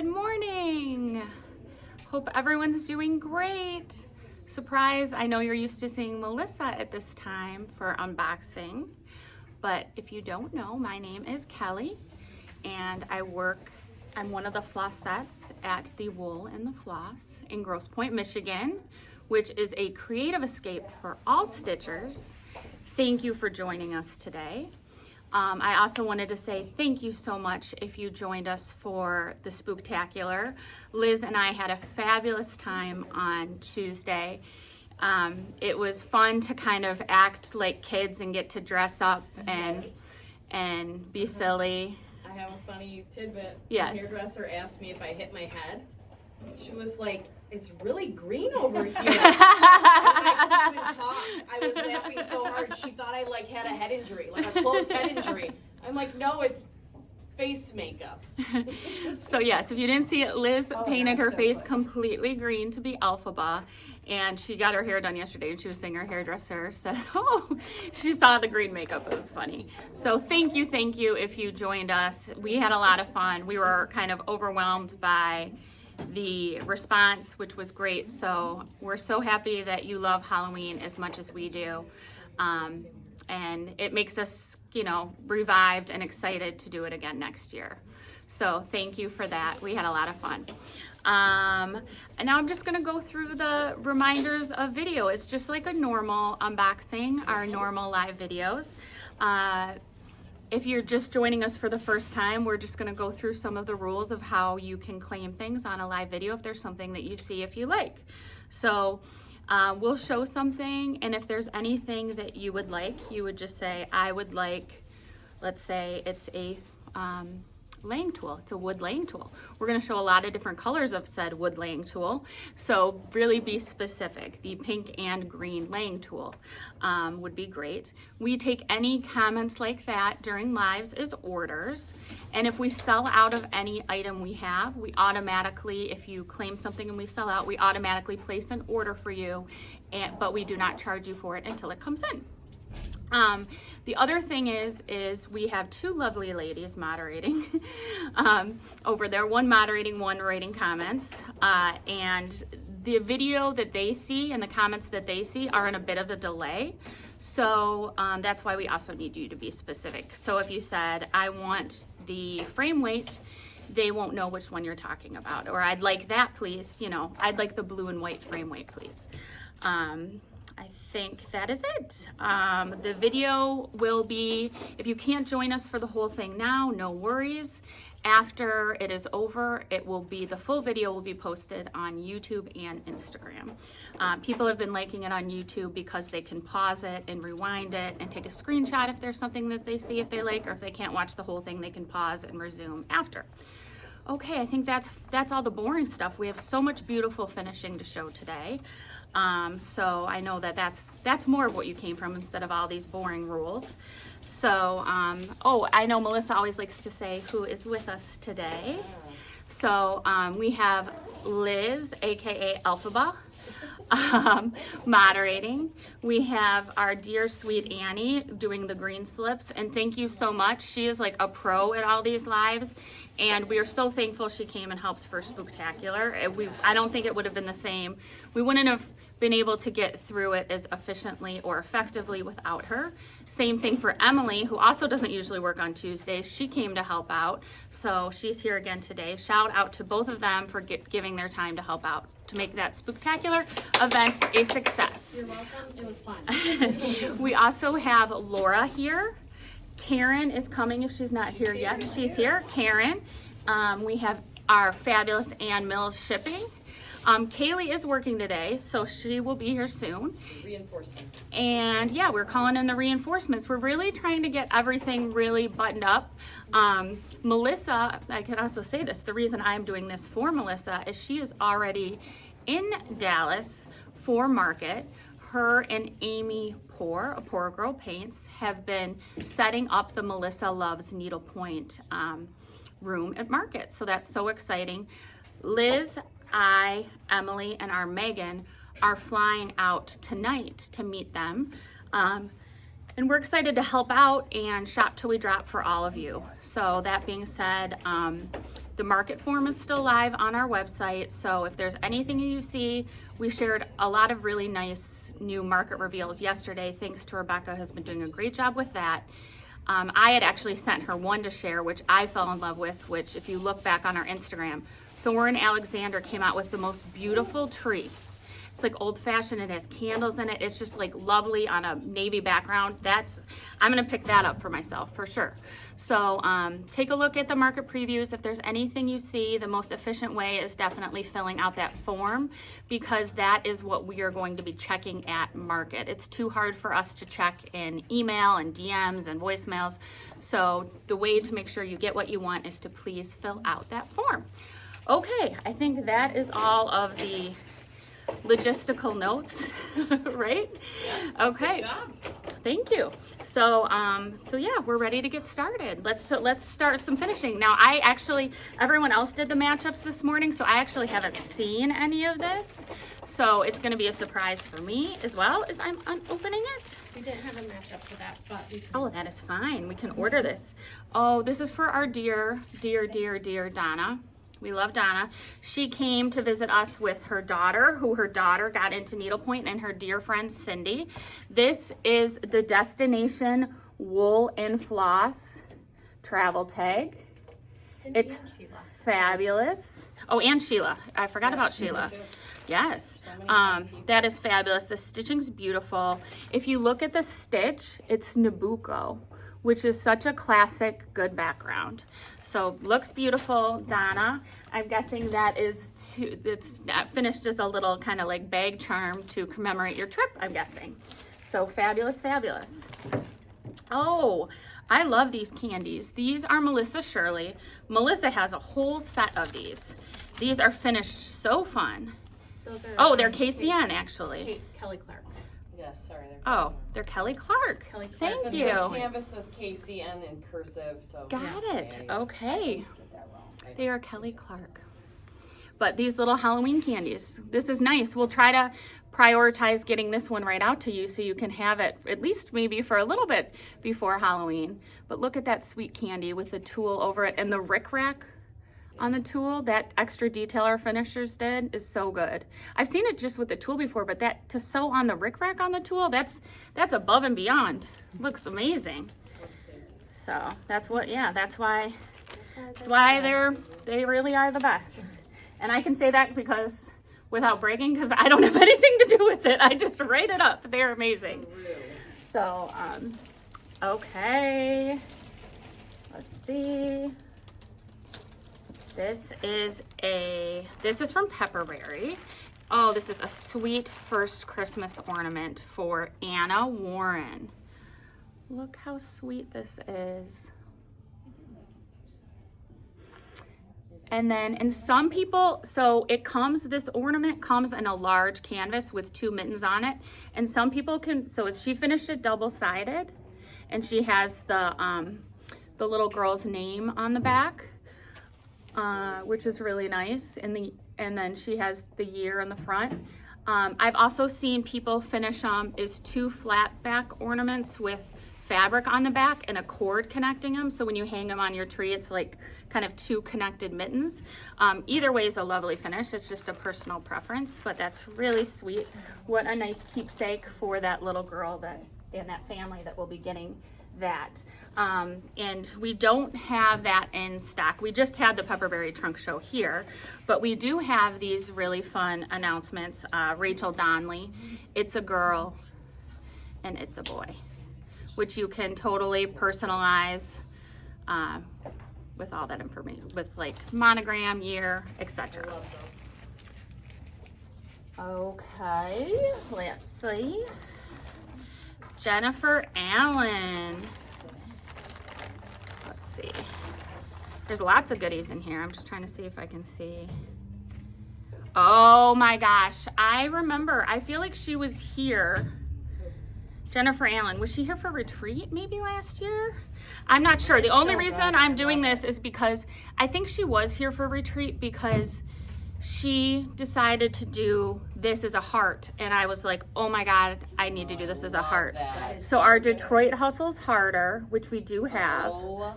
Good morning. Hope everyone's doing great. Surprise, I know you're used to seeing Melissa at this time for unboxing, but if you don't know, my name is Kelly and I'm one of the Flossettes at the Wool and the Floss in Grosse Pointe, Michigan, which is a creative escape for all stitchers. Thank you for joining us today. I also wanted to say thank you so much if you joined us for the Spooktacular. Liz and I had a fabulous time on Tuesday. It was fun to kind of act like kids and get to dress up and be silly. I have a funny tidbit. Yes. The hairdresser asked me if I hit my head. She was like, "It's really green over here." I couldn't even talk. I was laughing so hard. She thought I had a head injury, like a closed head injury. I'm like, no, it's face makeup. So yes, if you didn't see it, Liz painted her face completely green to be Elphaba, and she got her hair done yesterday, and she was saying her hairdresser said, oh, she saw the green makeup. It was funny. So thank you if you joined us. We had a lot of fun. We were kind of overwhelmed by the response, which was great. So we're so happy that you love Halloween as much as we do. And it makes us, revived and excited to do it again next year. So thank you for that. We had a lot of fun. And now I'm just going to go through the reminders of video. It's just like a normal unboxing, our normal live videos. If you're just joining us for the first time, we're just going to go through some of the rules of how you can claim things on a live video if there's something that you see if you like. So we'll show something, and if there's anything that you would like, you would just say, I would like, let's say it's a laying tool. It's a wood laying tool. We're going to show a lot of different colors of said wood laying tool, so really be specific. The pink and green laying tool would be great. We take any comments like that during lives as orders, and if we sell out of any item we have, we automatically, if you claim something and we sell out, we automatically place an order for you, but we do not charge you for it until it comes in. The other thing is we have two lovely ladies moderating over there, one moderating, one writing comments, and the video that they see and the comments that they see are in a bit of a delay. So that's why we also need you to be specific. So if you said, I want the frame weight, they won't know which one you're talking about. Or I'd like that, please. I'd like the blue and white frame weight, please. I think that is it. The video will be, if you can't join us for the whole thing now, no worries. After it is over, the full video will be posted on YouTube and Instagram. People have been liking it on YouTube because they can pause it and rewind it and take a screenshot if there's something that they see if they like, or if they can't watch the whole thing, they can pause and resume after. Okay, I think that's all the boring stuff. We have so much beautiful finishing to show today. So I know that's more of what you came from instead of all these boring rules. So, I know Melissa always likes to say who is with us today. So we have Liz, aka Elphaba, moderating. We have our dear sweet Annie doing the green slips, and thank you so much. She is like a pro at all these lives, and we are so thankful she came and helped for Spooktacular. I don't think it would have been the same. We wouldn't have been able to get through it as efficiently or effectively without her. Same thing for Emily, who also doesn't usually work on Tuesdays. She came to help out, so she's here again today. Shout out to both of them for giving their time to help out to make that Spooktacular event a success. You're welcome. It was fun. We also have Laura here. Karen is coming if she's not here yet. She's here. Karen. We have our fabulous Ann Mills shipping. Kaylee is working today, so she will be here soon. Reinforcements. And yeah, we're calling in the reinforcements. We're really trying to get everything really buttoned up. Melissa, I can also say this, the reason I'm doing this for Melissa is she is already in Dallas for market. Her and Amy Poor, a Poor Girl Paints, have been setting up the Melissa Loves Needlepoint room at market. So that's so exciting. Liz, I, Emily, and our Megan are flying out tonight to meet them. And we're excited to help out and shop till we drop for all of you. So that being said, The market form is still live on our website, so if there's anything you see, we shared a lot of really nice new market reveals yesterday. Thanks to Rebecca, who's been doing a great job with that. I had actually sent her one to share, which I fell in love with, which if you look back on our Instagram, Thorne Alexander came out with the most beautiful tree. It's like old fashioned, it has candles in it. It's just like lovely on a navy background. I'm gonna pick that up for myself for sure. So take a look at the market previews. If there's anything you see, the most efficient way is definitely filling out that form, because that is what we are going to be checking at market. It's too hard for us to check in email and DMs and voicemails. So the way to make sure you get what you want is to please fill out that form. Okay, I think that is all of the logistical notes, right? Yes. Okay. Good job. Thank you. So yeah, we're ready to get started. Let's start some finishing. Now, everyone else did the matchups this morning, so I actually haven't seen any of this. So it's going to be a surprise for me as well as I'm opening it. We didn't have a matchup for that, but we can. Oh, that is fine. We can order this. Oh, this is for our dear Donna. We love Donna. She came to visit us with her daughter, her daughter got into needlepoint, and her dear friend Cindy. This is the Destination Wool and Floss travel tag. Cindy It's and Sheila. fabulous. Oh, and Sheila. I forgot about Sheila. Yes. That is fabulous. The stitching's beautiful. If you look at the stitch, it's Nabucco, which is such a classic, good background. So looks beautiful, Donna. I'm guessing it's finished as a little kind of like bag charm to commemorate your trip, I'm guessing. So fabulous, fabulous. Oh, I love these candies. These are Melissa Shirley. Melissa has a whole set of these. These are finished so fun. Those are. Oh, they're KCN actually. Kelly Clark. Yes, sorry. Oh, they're Kelly Clark. Kelly Clark. Thank Because you. the canvas says KCN in cursive, so. Got it. Yeah. Okay. Get that wrong. They are Kelly Clark. But these little Halloween candies, this is nice. We'll try to prioritize getting this one right out to you so you can have it at least maybe for a little bit before Halloween. But look at that sweet candy with the tulle over it and the rickrack on the tulle. That extra detail our finishers did is so good. I've seen it just with the tulle before, but that to sew on the rickrack on the tulle, that's above and beyond. Looks amazing. So that's why they really are the best. And I can say that because without bragging, because I don't have anything to do with it. I just write it up. They're amazing. So okay. Let's see. This is from Pepperberry. Oh, this is a sweet first Christmas ornament for Anna Warren. Look how sweet this is. And then, and some people, so this ornament comes in a large canvas with 2 mittens on it. And some people she finished it double-sided, and she has the little girl's name on the back. Which is really nice, and then she has the year on the front. I've also seen people finish is 2 flat back ornaments with fabric on the back and a cord connecting them, so when you hang them on your tree, it's like kind of 2 connected mittens. Either way is a lovely finish. It's just a personal preference, but that's really sweet. What a nice keepsake for that little girl and that family that will be getting that. And we don't have that in stock. We just had the Pepperberry Trunk Show here, but we do have these really fun announcements. Rachel Donnelly, It's a Girl and It's a Boy, which you can totally personalize with all that information, with like monogram, year, etc. Okay, let's see. Jennifer Allen. Let's see. There's lots of goodies in here. I'm just trying to see if I can see. Oh my gosh. I remember. I feel like she was here. Jennifer Allen. Was she here for retreat maybe last year? I'm not sure. The only reason I'm doing this is because I think she was here for retreat because she decided to do this as a heart, and I was like, oh my god, I need to do this as a heart. So our Detroit Hustles Harder, which we do have. Oh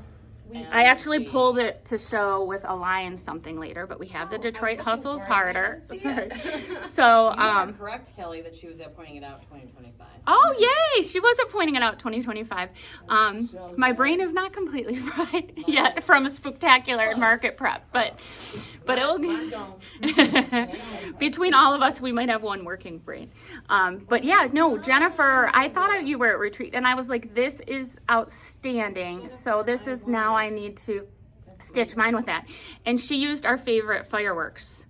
I actually pulled it to show with a lion something later, but we have the Detroit Hustles Harder. So, You are correct, Kelly, that she was at pointing it out 2025. Oh, yay! She wasn't pointing it out 2025. My brain is not completely fried yet from Spooktacular and market prep, but it'll between all of us, we might have one working brain. But yeah, no, Jennifer, I thought you were at retreat, and I was like, this is outstanding. So this is now I need to stitch mine with that. And she used our favorite fireworks.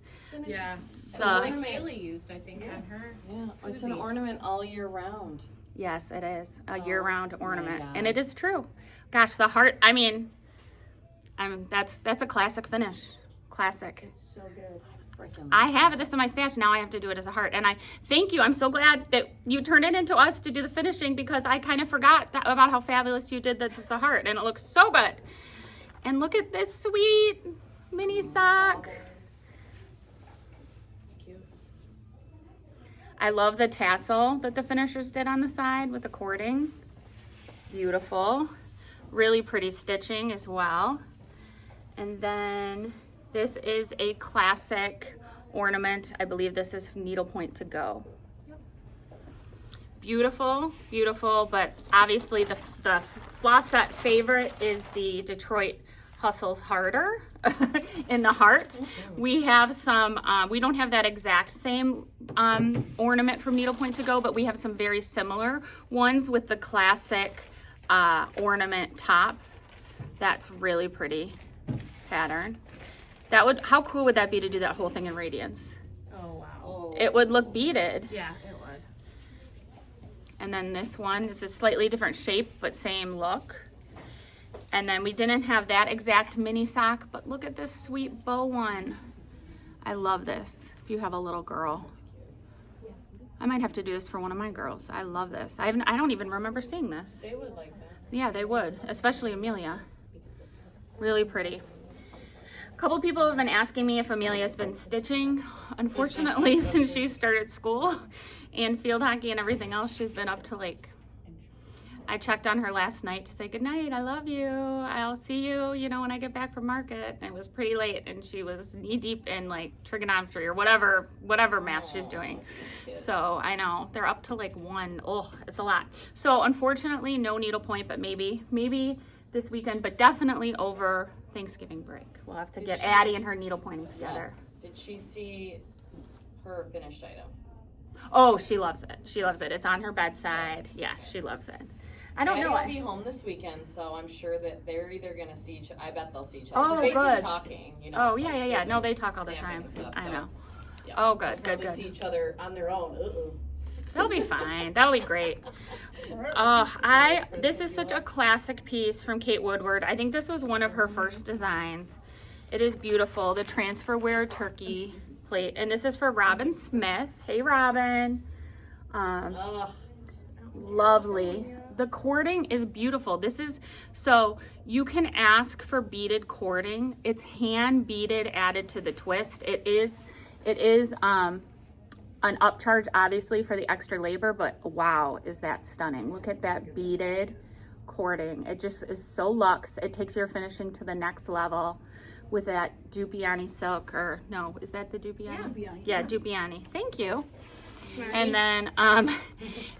Yeah. The, Haley used, I think, on her. Yeah, it's an ornament all year round. yes, it is a year-round ornament, God. and it is true. Gosh, the heart. I mean, that's a classic finish. Classic. So good. Freaking I have this in my stash. Now I have to do it as a heart. And I thank you. I'm so glad that you turned it into us to do the finishing, because I kind of forgot about how fabulous you did the heart. And it looks so good. And look at this sweet mini sock. It's cute. I love the tassel that the finishers did on the side with the cording. Beautiful. Really pretty stitching as well. And then this is a classic ornament. I believe this is Needlepoint to go. Beautiful, beautiful, but obviously the Floss set favorite is the Detroit Hustles Harder in the heart. We have some, we don't have that exact same ornament from Needlepoint to go, but we have some very similar ones with the classic ornament top. That's really pretty pattern. That would, how cool would that be to do that whole thing in radiance? Oh, wow. It would look beaded. Yeah, it would. And then this one is a slightly different shape, but same look. And then we didn't have that exact mini sock, but look at this sweet bow one. I love this. If you have a little girl, I might have to do this for one of my girls. I love this. I don't even remember seeing this. They would like that. Yeah, they would, especially Amelia. Really pretty. A couple people have been asking me if Amelia's been stitching. Unfortunately, since she started school and field hockey and everything else, she's been up to like, I checked on her last night to say goodnight, I love you, I'll see you, when I get back from market. And it was pretty late, and she was knee deep in like trigonometry or whatever math she's doing. So I know, they're up to like 1. Oh, it's a lot. So unfortunately, no needlepoint, but maybe this weekend, but definitely over Thanksgiving break. We'll have to get Addie and her needlepointing together. Yes. Did she see her finished item? Oh, she loves it. She loves it. It's on her bedside. Yeah, she loves it. I don't know. Addie will be home this weekend, so I'm sure that they're either going to see each other. I bet they'll see each other. 'Cause Oh, they good. keep talking, Oh, yeah. No, they talk all the snapping time. and stuff, I so, know. yeah. Oh, good, They'll good, probably see good. each other on their own. That'll be fine. That'll be great. This is such a classic piece from Kate Woodward. I think this was one of her first designs. It is beautiful. The transfer wear turkey plate. And this is for Robin Smith. Hey, Robin. Lovely. The cording is beautiful. This is, so you can ask for beaded cording. It's hand beaded, added to the twist. It is an upcharge, obviously, for the extra labor, but wow, is that stunning. Look at that beaded cording. It just is so luxe. It takes your finishing to the next level with that Dupiani silk, or no, is that the Dupiani? Yeah, Dupiani. Thank you. And then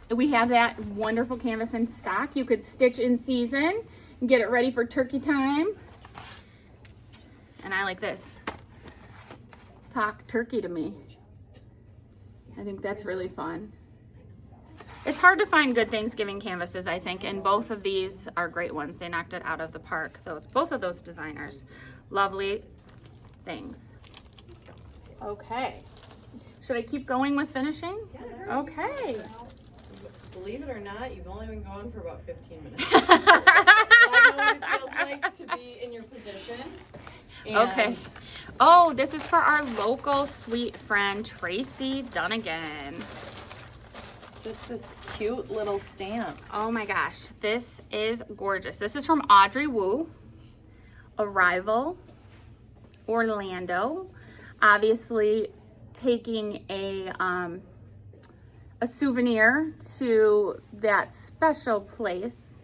we have that wonderful canvas in stock. You could stitch in season and get it ready for turkey time. And I like this. Talk turkey to me. I think that's really fun. It's hard to find good Thanksgiving canvases, I think, and both of these are great ones. They knocked it out of the park. Both of those designers. Lovely things. Okay. Should I keep going with finishing? Yeah. Okay. Believe it or not, you've only been going for about 15 minutes. I know what it feels like to be in your position. Okay. Oh, this is for our local sweet friend, Tracy Dunnigan. Just this cute little stamp. Oh my gosh, this is gorgeous. This is from Audrey Wu. Arrival, Orlando. Obviously, taking a souvenir to that special place.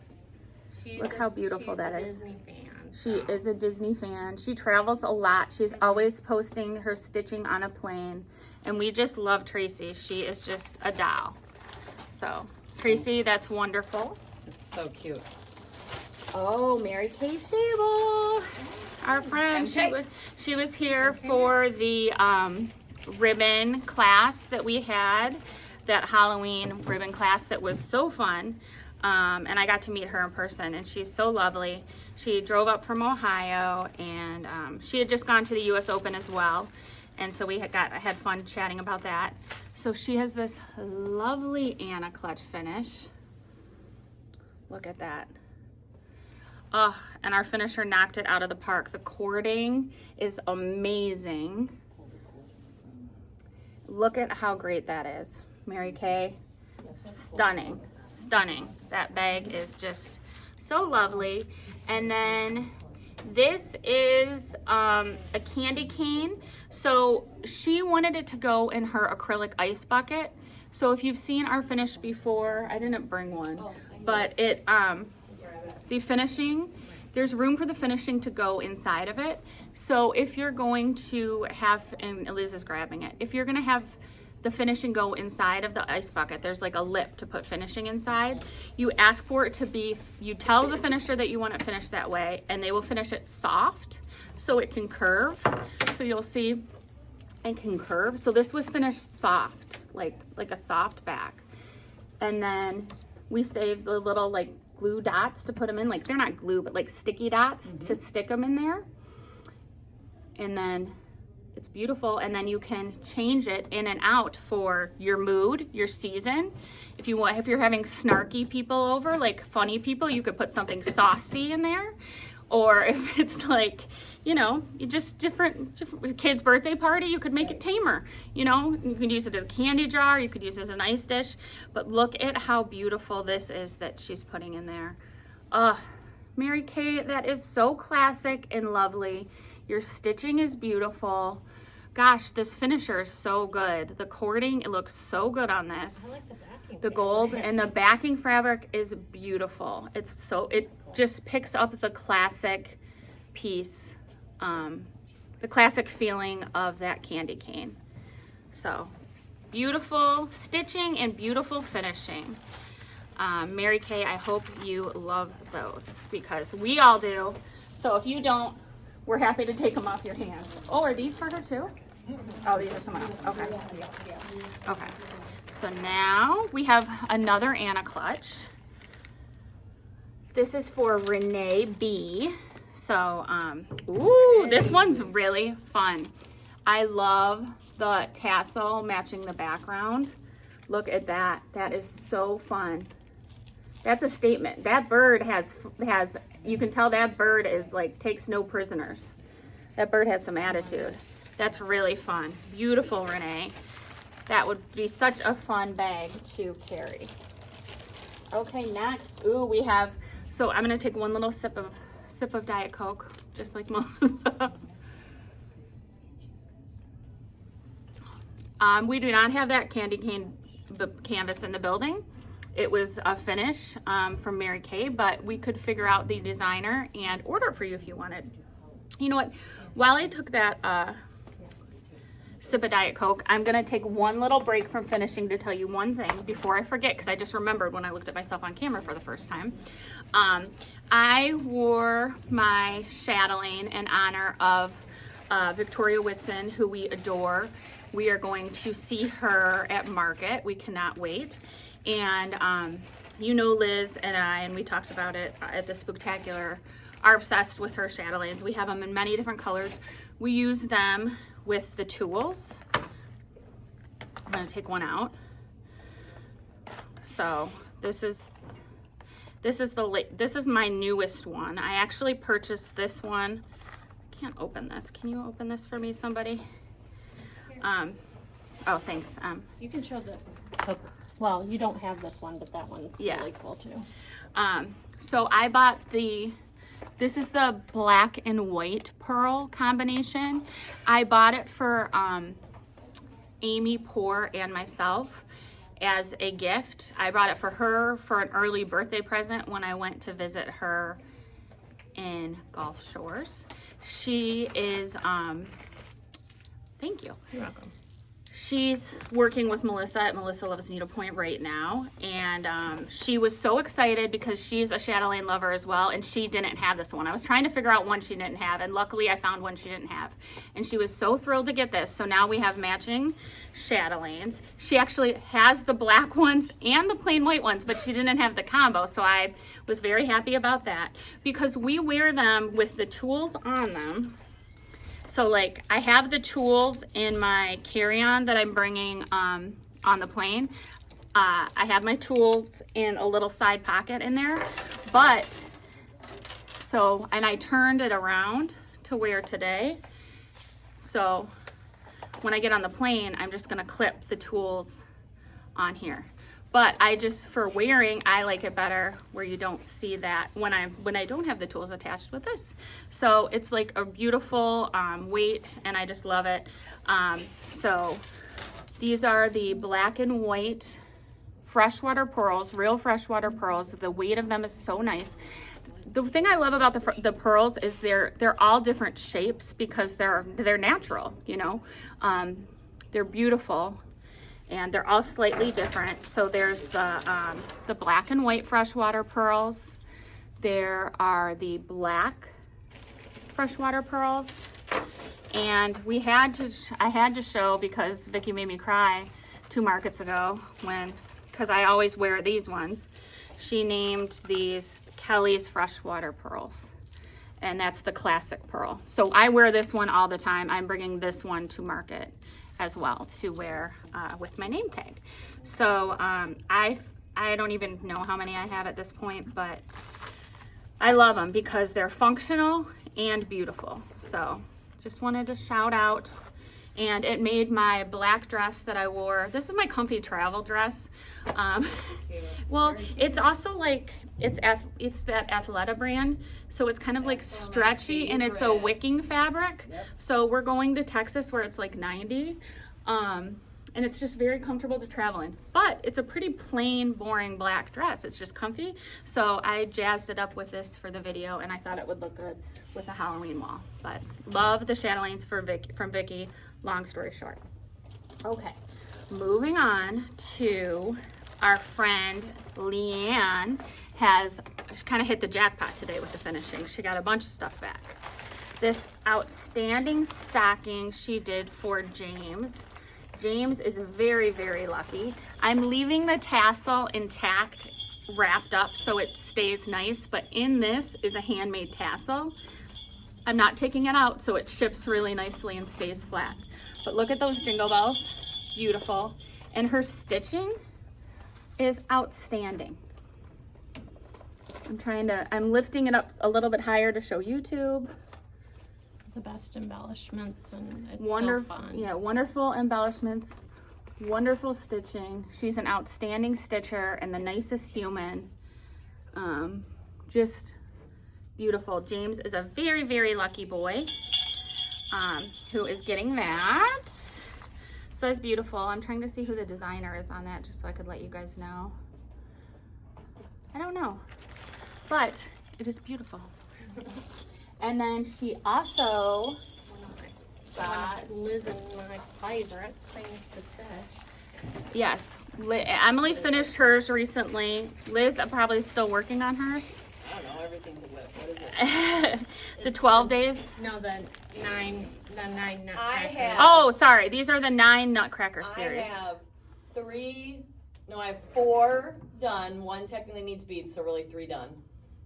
Look how beautiful that is. Disney fan. She is a Disney fan. She travels a lot. She's always posting her stitching on a plane. And we just love Tracy. She is just a doll. So, Tracy, that's wonderful. It's so cute. Oh, Mary Kay Shable, our friend. She was here for the ribbon class that we had, that Halloween ribbon class that was so fun. And I got to meet her in person, and she's so lovely. She drove up from Ohio, and she had just gone to the U.S. Open as well. And so I had fun chatting about that. So she has this lovely Anna clutch finish. Look at that. Oh, and our finisher knocked it out of the park. The cording is amazing. Look at how great that is. Mary Kay, stunning, stunning. That bag is just so lovely. And then this is a candy cane. So she wanted it to go in her acrylic ice bucket. So if you've seen our finish before, I didn't bring one, but the finishing, there's room for the finishing to go inside of it. So if you're going to have, and Liz is grabbing it, if you're gonna have the finishing go inside of the ice bucket, there's like a lip to put finishing inside. You ask for it to be, you tell the finisher that you want it finished that way, and they will finish it soft so it can curve. So you'll see it can curve. So this was finished soft, like a soft back. And then we saved the little like glue dots to put them in, like they're not glue, but like sticky dots to stick them in there. And then it's beautiful. And then you can change it in and out for your mood, your season. If you're having snarky people over, like funny people, you could put something saucy in there. Or if it's like, you know, just different kid's birthday party, you could make it tamer. You know, you could use it as a candy jar, you could use it as an ice dish. But look at how beautiful this is that she's putting in there. Mary Kay, that is so classic and lovely. Your stitching is beautiful. Gosh, this finisher is so good. The cording, it looks so good on this. I like the backing. The gold and the backing fabric is beautiful. It just picks up the classic piece, the classic feeling of that candy cane. So beautiful stitching and beautiful finishing. Mary Kay, I hope you love those because we all do. So if you don't, we're happy to take them off your hands. Oh, are these for her too? Oh, these are someone else. Okay. Okay. So now we have another Anna clutch. This is for Renee B. So, ooh, this one's really fun. I love the tassel matching the background. Look at that. That is so fun. That's a statement. That bird has, you can tell that bird is like, takes no prisoners. That bird has some attitude. That's really fun. Beautiful, Renee. That would be such a fun bag to carry. Okay, next, ooh, we have, so I'm gonna take one little sip of Diet Coke, just like Melissa. We do not have that candy cane canvas in the building. It was a finish from Mary Kay, but we could figure out the designer and order it for you if you wanted. You know what? While I took that sip of Diet Coke, I'm gonna take one little break from finishing to tell you one thing before I forget, because I just remembered when I looked at myself on camera for the first time. I wore my chatelaine in honor of Victoria Whitson, who we adore. We are going to see her at Market. We cannot wait. And you know Liz and I, and we talked about it at the Spooktacular, are obsessed with her chatelaines. We have them in many different colors. We use them with the tools. I'm gonna take one out. So this is my newest one. I actually purchased this one. I can't open this. Can you open this for me, somebody? Oh, thanks. You can show the, well, you don't have this one, but that one's really cool too. So I bought this is the black and white pearl combination. I bought it for Amy Poor and myself as a gift. I bought it for her for an early birthday present when I went to visit her in Gulf Shores. She is, thank you. You're welcome. She's working with Melissa at Melissa Loves Needlepoint right now, and she was so excited because she's a chatelaine lover as well, and she didn't have this one. I was trying to figure out one she didn't have, and luckily I found one she didn't have, and she was so thrilled to get this. So now we have matching chatelaines. She actually has the black ones and the plain white ones, but she didn't have the combo, so I was very happy about that because we wear them with the tools on them. So like I have the tools in my carry-on that I'm bringing on the plane. I have my tools in a little side pocket in there, but so, and I turned it around to wear today. So when I get on the plane, I'm just gonna clip the tools on here. But I just, for wearing, I like it better where you don't see that when I don't have the tools attached with this. So it's like a beautiful weight, and I just love it. So these are the black and white freshwater pearls, real freshwater pearls. The weight of them is so nice. The thing I love about the pearls is they're all different shapes because they're natural, you know. They're beautiful. And they're all slightly different. So there's the black and white freshwater pearls. There are the black freshwater pearls. And I had to show because Vicki made me cry 2 markets ago because I always wear these ones. She named these Kelly's freshwater pearls. And that's the classic pearl. So I wear this one all the time. I'm bringing this one to market as well to wear with my name tag. So I don't even know how many I have at this point, but I love them because they're functional and beautiful. So just wanted to shout out. And it made my black dress that I wore. This is my comfy travel dress. Well, it's also like, it's that Athleta brand. So it's kind of like stretchy and it's a wicking fabric. Yep. So we're going to Texas where it's like 90. And it's just very comfortable to travel in. But it's a pretty plain, boring black dress. It's just comfy. So I jazzed it up with this for the video and I thought it would look good with a Halloween wall. But love the chatelaines from Vicki, long story short. Okay, moving on to our friend Leanne has kind of hit the jackpot today with the finishing. She got a bunch of stuff back. This outstanding stocking she did for James. James is very, very lucky. I'm leaving the tassel intact, wrapped up so it stays nice, but in this is a handmade tassel. I'm not taking it out so it ships really nicely and stays flat. But look at those jingle bells, beautiful. And her stitching is outstanding. I'm lifting it up a little bit higher to show YouTube. The best embellishments, and it's so fun. Yeah, wonderful embellishments, wonderful stitching. She's an outstanding stitcher and the nicest human. Just beautiful. James is a very, very lucky boy who is getting that. So it's beautiful. I'm trying to see who the designer is on that just so I could let you guys know. I don't know, but it is beautiful. And then she also got Liz and my favorite things to stitch. Yes, Emily finished hers recently. Liz probably still working on hers. I don't know, everything's a whip. What is it? The 12 days? No, the nine nutcracker. I have. Oh, sorry. These are the 9 Nutcracker series. I have 4 done. 1 technically needs beads, so really 3 done.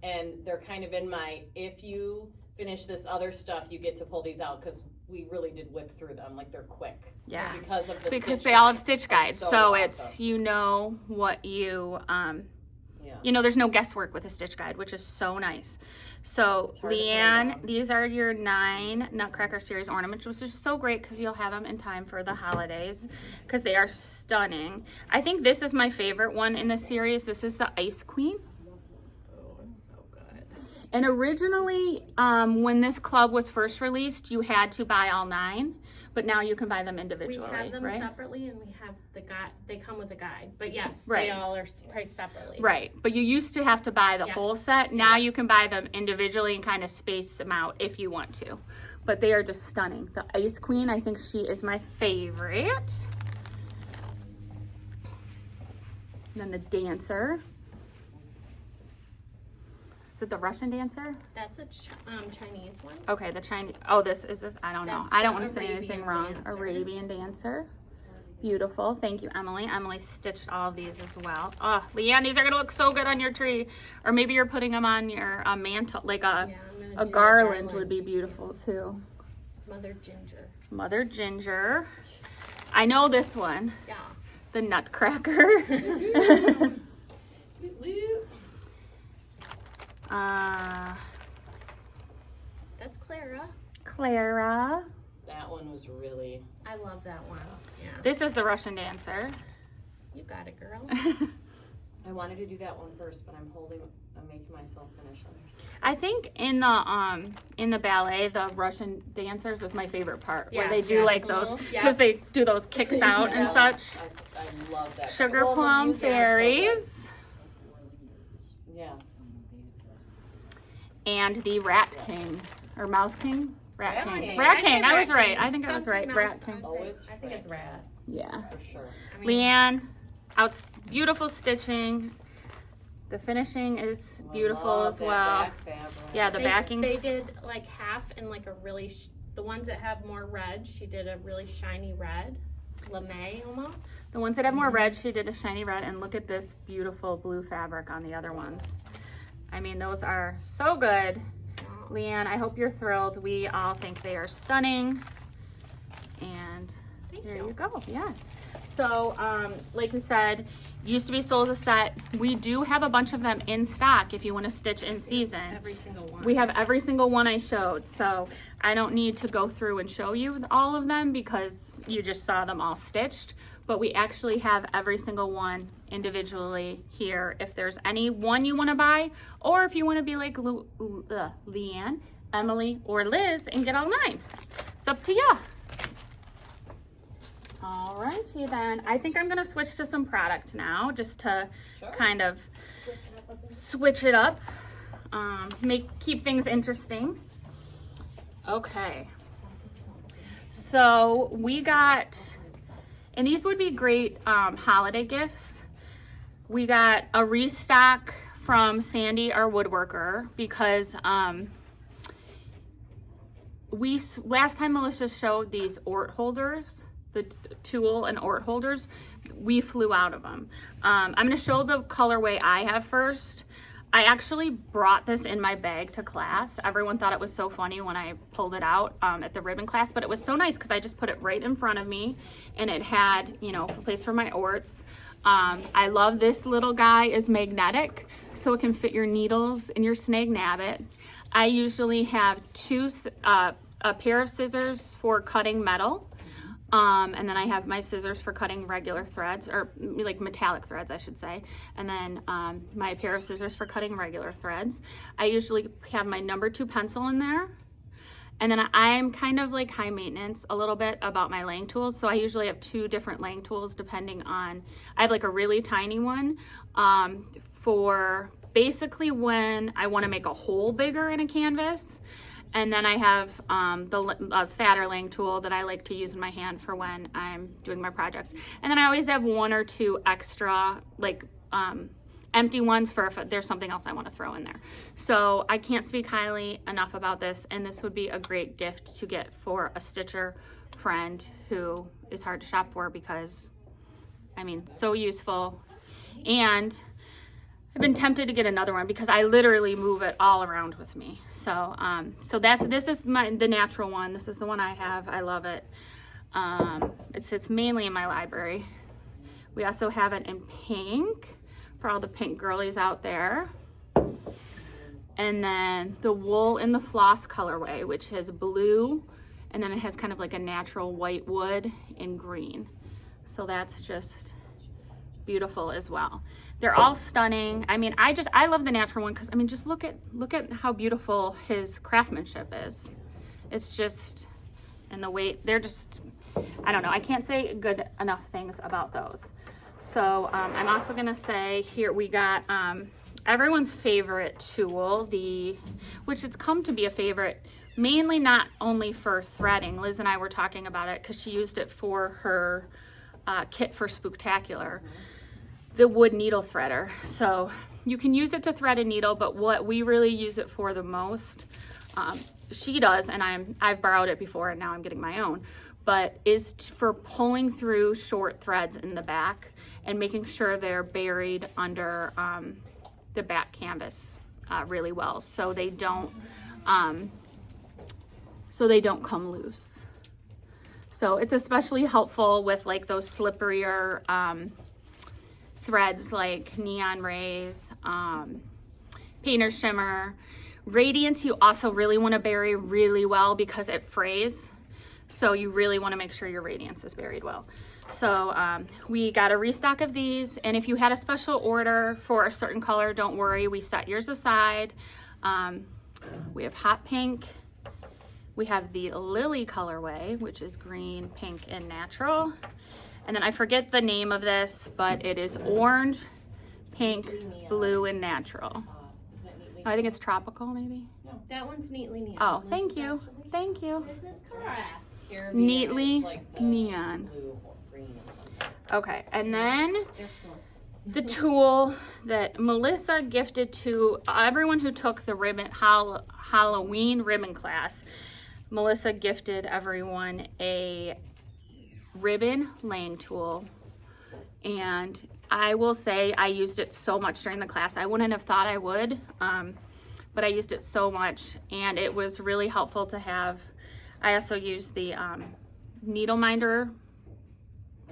And they're kind of in my, if you finish this other stuff, you get to pull these out because we really did whip through them. Like they're quick. Yeah. Because they all have stitch guides. So So awesome. it's, you know what you, you know, there's no guesswork with a stitch guide, which is so nice. So Leanne, these are your 9 Nutcracker series ornaments, which is so great because you'll have them in time for the holidays because they are stunning. I think this is my favorite one in the series. This is the Ice Queen. Oh, it's so good. And originally, when this club was first released, you had to buy all 9, but now you can buy them individually, We have them right? separately, and we have the guide. They come with a guide, but yes, Right. they all are priced separately. Right, but you used to have to buy the Yes. whole set. Now you can buy them individually and kind of space them out if you want to. But they are just stunning. The Ice Queen, I think she is my favorite. And then the Dancer. Is it the Russian Dancer? That's a Chinese one. Okay, the Chinese. Oh, this is this. I don't know. That's I don't the want to say anything Arabian wrong. Dancer. Arabian Dancer. Beautiful. Thank you, Emily. Emily stitched all of these as well. Oh, Leanne, these are going to look so good on your tree. Or maybe you're putting them on your mantle. Like Yeah, I'm gonna a do garland would be beautiful too. Mother Ginger. Mother Ginger. I know this one. Yeah. The Nutcracker. That's Clara. Clara. That one was really. I love that one. Yeah. This is the Russian Dancer. You got it, girl. I wanted to do that one first, but I'm making myself finish others. I think in the ballet, the Russian dancers is my favorite part, where Yeah, they do yeah. like those, Yeah. because they do those kicks out and such. I love that. Sugar Well, plum you guys are so fairies good. Yeah. and the Rat King or Mouse King. Rat Rat King. King. Rat I King. said I was Rat right. King. I think I was Something right. else. Rat King. Oh, it's I think it's Rat. Yeah. For sure. I mean, Leanne, beautiful stitching. The finishing is beautiful I love as that well. back fabric. Yeah, the backing. They did like half in like a really, the ones that have more red, she did a really shiny red. Lame almost. The ones that have more red, she did a shiny red, and look at this beautiful blue fabric on the other ones. I mean, those are so good. Leanne, I hope you're thrilled. We all think they are stunning. And there you go, yes. So, like we said, used to be sold as a set. We do have a bunch of them in stock if you want to stitch in season. Every single one. We have every single one I showed, so I don't need to go through and show you all of them because you just saw them all stitched. But we actually have every single one individually here. If there's any one you want to buy, or if you want to be like Leanne, Emily, or Liz and get all 9. It's up to you. Alrighty then. I think I'm gonna switch to some product now, just to kind of switch it up, keep things interesting. Okay. So we got, and these would be great holiday gifts. We got a restock from Sandy, our woodworker, because last time Melissa showed these Ort holders, the tool and Ort holders, we flew out of them. I'm going to show the colorway I have first. I actually brought this in my bag to class. Everyone thought it was so funny when I pulled it out at the ribbon class, but it was so nice because I just put it right in front of me and it had, a place for my Orts. I love this little guy is magnetic, so it can fit your needles in your snag nabbit. I usually have a pair of scissors for cutting metal. And then I have my scissors for cutting regular threads, or like metallic threads, I should say. And then my pair of scissors for cutting regular threads. I usually have my number 2 pencil in there. And then I'm kind of like high maintenance a little bit about my laying tools. So I usually have 2 different laying tools depending on, I have like a really tiny one for basically when I want to make a hole bigger in a canvas. And then I have the fatter laying tool that I like to use in my hand for when I'm doing my projects. And then I always have 1 or 2 extra, like empty ones for if there's something else I want to throw in there. So I can't speak highly enough about this, and this would be a great gift to get for a stitcher friend who is hard to shop for because, so useful. And I've been tempted to get another one because I literally move it all around with me. So, this is the natural one. This is the one I have. I love it. It sits mainly in my library. We also have it in pink for all the pink girlies out there. And then the wool in the floss colorway, which has blue, and then it has kind of like a natural white wood in green. So that's just beautiful as well. They're all stunning. I mean, I love the natural one because, I mean, just look at how beautiful his craftsmanship is. It's just, and the weight, they're just, I don't know. I can't say good enough things about those. So I'm also gonna say here we got everyone's favorite tool, which it's come to be a favorite, mainly not only for threading. Liz and I were talking about it because she used it for her kit for Spooktacular, the wood needle threader. So you can use it to thread a needle, but what we really use it for the most, she does, and I've borrowed it before and now I'm getting my own, but is for pulling through short threads in the back and making sure they're buried under the back canvas really well, so they don't come loose. So it's especially helpful with like those slipperier threads like Neon Rays, Painter's Shimmer. Radiance you also really want to bury really well because it frays. So you really want to make sure your Radiance is buried well. So we got a restock of these, and if you had a special order for a certain color, don't worry, we set yours aside. We have hot pink. We have the Lily colorway, which is green, pink, and natural. And then I forget the name of this, but it is orange, pink, blue, and natural. I think it's tropical, maybe. No, that one's neatly neon. Oh, thank you. Thank you. This is correct. Caribbean Neatly is like the neon. blue or green and something. Okay, and then They're close. the tool that Melissa gifted to everyone who took the Halloween ribbon class. Melissa gifted everyone a ribbon laying tool, and I will say I used it so much during the class. I wouldn't have thought I would, but I used it so much, and it was really helpful to have. I also used the needle minder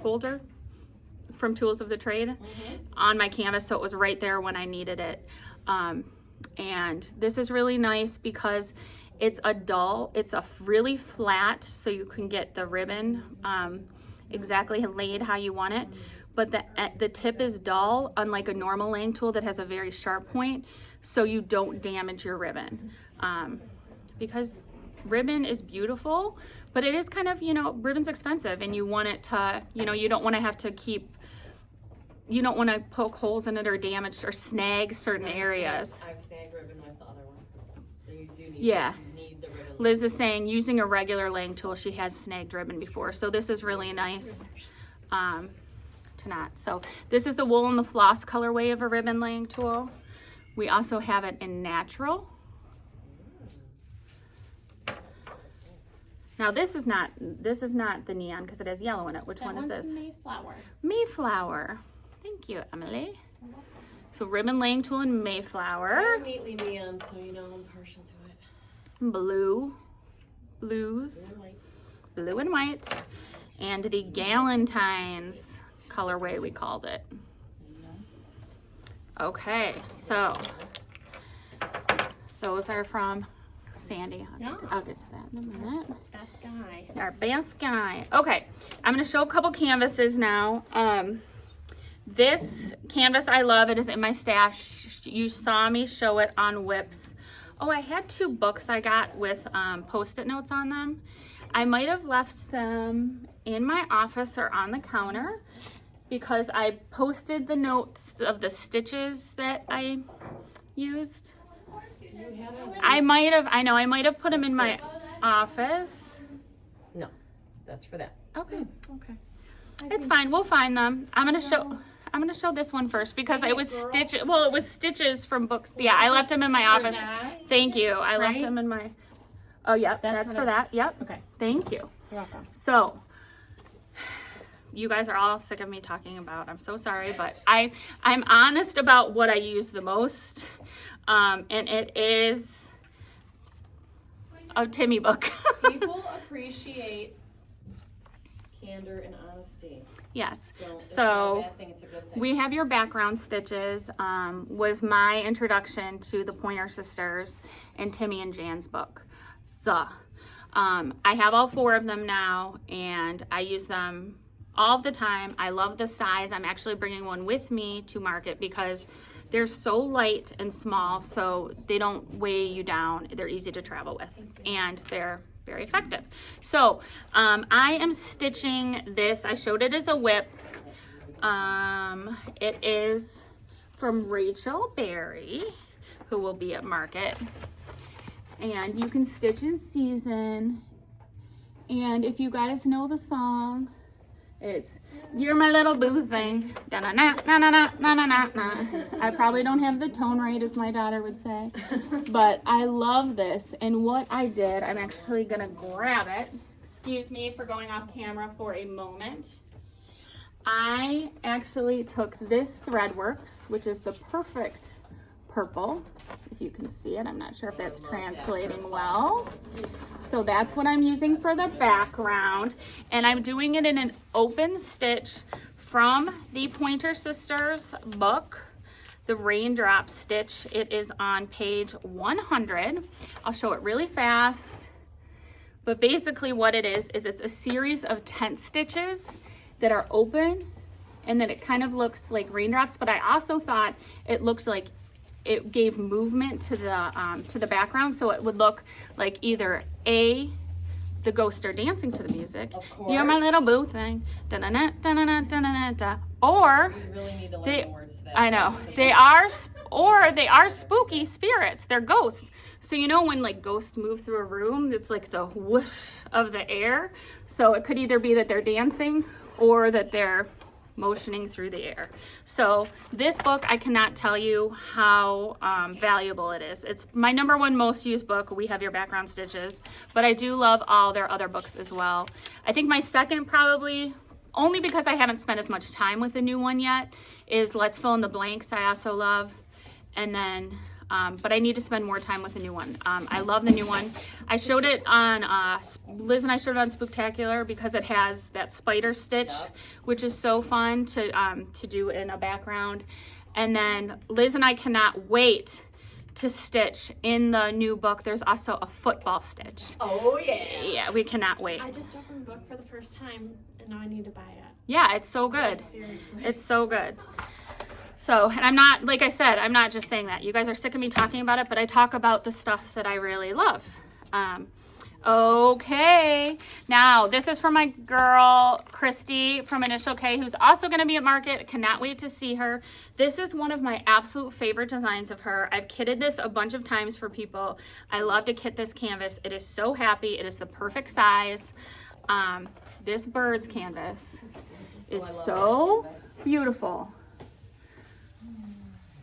holder from Tools of the Trade on my canvas, so it was right there when I needed it. And this is really nice because it's a really flat, so you can get the ribbon exactly laid how you want it, but the tip is dull, unlike a normal laying tool that has a very sharp point, so you don't damage your ribbon. Because ribbon is beautiful, but it is kind of, ribbon's expensive, and you want it to, you don't want to have to you don't want to poke holes in it or damage or snag certain areas. I've snagged ribbon with the other one. So you do need, Yeah. need the ribbon. Liz is saying using a regular laying tool, she has snagged ribbon before, so this is really nice to not. So this is the Wool and the Floss colorway of a ribbon laying tool. We also have it in natural. Now this is not the neon because it has yellow in it. Which one is this? Mayflower. Mayflower. Thank you, Emily. So ribbon laying tool in Mayflower. I'm neatly neon, so I'm partial to it. Blues, I'm like, blue and white, and the Galentine's colorway we called it. Okay, so those are from Sandy. I'll get to that in a minute. Best guy. Our best guy. Okay, I'm going to show a couple canvases now. This canvas I love. It is in my stash. You saw me show it on Whips. Oh, I had 2 books I got with Post-it notes on them. I might have left them in my office or on the counter because I posted the notes of the stitches that I used. I might have put them in my office. no, that's for that. Okay. It's fine. We'll find them. I'm gonna show this one first because it was stitches. Well, it was stitches from books. Yeah, I left them in my office. Thank you. I left them in my. Oh, yep. That's for that. Yep. Okay. Thank you. You're welcome. So, you guys are all sick of me talking about. I'm so sorry, but I'm honest about what I use the most, and it is a Timmy book. People appreciate candor and honesty. Yes. It's not So a bad thing, it's a good thing. we have your background stitches. Was my introduction to the Pointer Sisters and Timmy and Jan's book. So I have all 4 of them now, and I use them all the time. I love the size. I'm actually bringing one with me to market because they're so light and small, so they don't weigh you down. They're easy to travel with, and they're very effective. So I am stitching this. I showed it as a whip. It is from Rachel Berry, who will be at market. And you can stitch in season. And if you guys know the song, it's "You're My Little Boo Thing." Da-na-na-na-na-na-na-na-na. I probably don't have the tone right, as my daughter would say. But I love this. And what I did, I'm actually going to grab it. Excuse me for going off camera for a moment. I actually took this Threadworks, which is the perfect purple. If you can see it, I'm not sure if that's translating well. So that's what I'm using for the background. And I'm doing it in an open stitch from the Pointer Sisters book, the Raindrop Stitch. It is on page 100. I'll show it really fast. But basically what it is it's a series of tent stitches that are open, and then it kind of looks like raindrops, but I also thought it looked like it gave movement to the background, so it would look like either the ghosts are dancing to the music, "You're My Little Boo Thing," da-na-na, da-na-na, da-na-na, da, or We really need to learn the words to that. I know they are spooky spirits. They're ghosts. So you know when like ghosts move through a room, it's like the whoosh of the air. So it could either be that they're dancing or that they're motioning through the air. So this book, I cannot tell you how valuable it is. It's my #1 most used book. We Have Your Background Stitches, but I do love all their other books as well. I think my second, probably only because I haven't spent as much time with the new one yet, is Let's Fill in the Blanks. I also love, and then but I need to spend more time with the new one. I love the new one. I showed it on, Liz and I showed it on Spooktacular because it has that spider stitch, which is so fun to do in a background. And then Liz and I cannot wait to stitch in the new book. There's also a football stitch. Oh yeah. Yeah, we cannot wait. I just opened the book for the first time, and now I need to buy it. Yeah, it's so good. Seriously. It's so good. So, and I'm not, like I said, I'm not just saying that. You guys are sick of me talking about it, but I talk about the stuff that I really love. Okay, now this is from my girl, Christy from Initial K, who's also going to be at market. Cannot wait to see her. This is one of my absolute favorite designs of her. I've kitted this a bunch of times for people. I love to kit this canvas. It is so happy. It is the perfect size. This bird's canvas is so beautiful.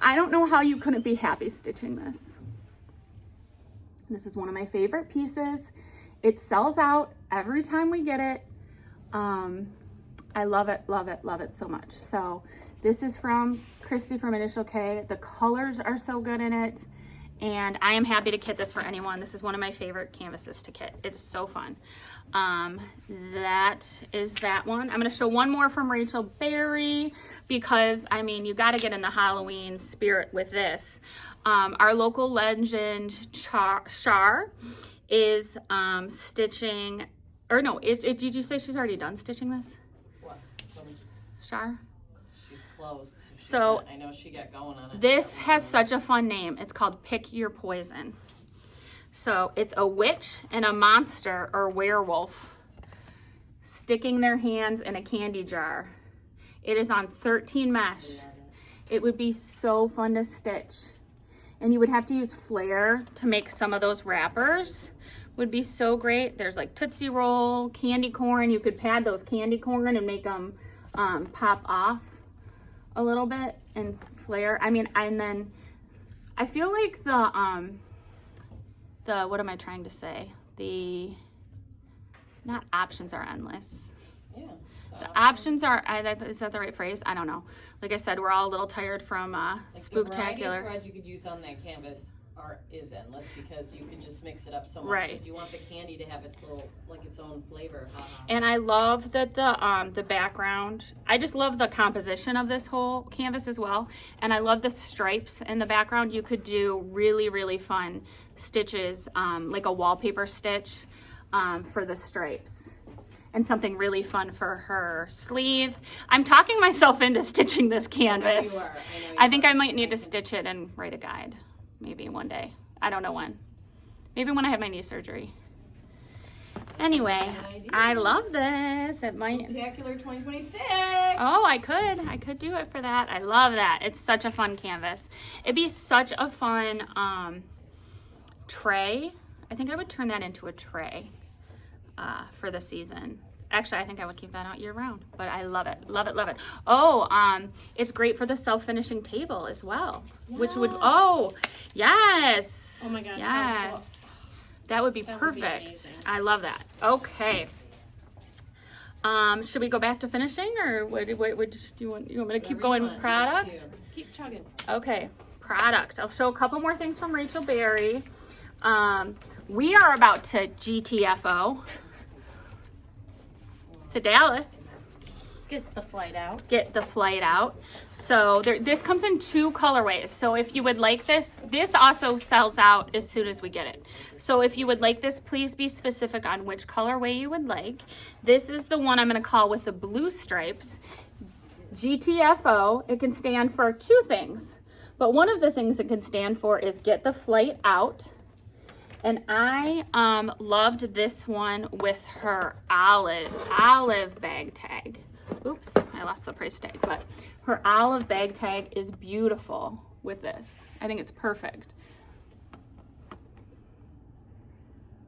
I don't know how you couldn't be happy stitching this. This is one of my favorite pieces. It sells out every time we get it. I love it, love it, love it so much. So this is from Christy from Initial K. The colors are so good in it, and I am happy to kit this for anyone. This is one of my favorite canvases to kit. It is so fun. That is that one. I'm going to show one more from Rachel Berry because, I mean, you got to get in the Halloween spirit with this. Our local legend, Char, is stitching, or no, did you say she's already done stitching this? What? Char? She's close. I know she got going on it. This has such a fun name. It's called Pick Your Poison. So it's a witch and a monster or werewolf sticking their hands in a candy jar. It is on 13 mesh. It would be so fun to stitch. And you would have to use flare to make some of those wrappers. Would be so great. There's like Tootsie Roll, candy corn. You could pad those candy corn and make them pop off a little bit and flare. I mean, and then I feel like the what am I trying to say? Not options are endless. Yeah. The options are, is that the right phrase? I don't know. Like I said, we're all a little tired from The variety of Spooktacular. threads you could use on that canvas is endless because you could just mix it up so much. Right. Because you want the candy to have its little, like its own flavor. And I love that the background, I just love the composition of this whole canvas as well. And I love the stripes in the background. You could do really, really fun stitches, like a wallpaper stitch for the stripes. and something really fun for her sleeve. I'm talking myself into stitching this canvas. You are. I think I might need to stitch it and write a guide, maybe one day. I don't know when. Maybe when I have my knee surgery. Anyway, I love this. It might. Spectacular 2026. Oh, I could do it for that. I love that. It's such a fun canvas. It'd be such a fun tray. I think I would turn that into a tray for the season. Actually, I think I would keep that out year round, but I love it, love it, love it. Oh, it's great for the self-finishing table as well, which would, oh, yes. Oh my gosh. Yes. That would be perfect. Amazing. I love that. Okay. Should we go back to finishing, or what do you want me to keep going with product? Keep chugging. Okay, product. I'll show a couple more things from Rachel Berry. We are about to GTFO to Dallas. Get the flight out. So this comes in 2 colorways. So if you would like this also sells out as soon as we get it. So if you would like this, please be specific on which colorway you would like. This is the one I'm going to call with the blue stripes. GTFO, it can stand for 2 things. But one of the things it can stand for is get the flight out. And I loved this one with her olive bag tag. Oops, I lost the price tag, but her olive bag tag is beautiful with this. I think it's perfect.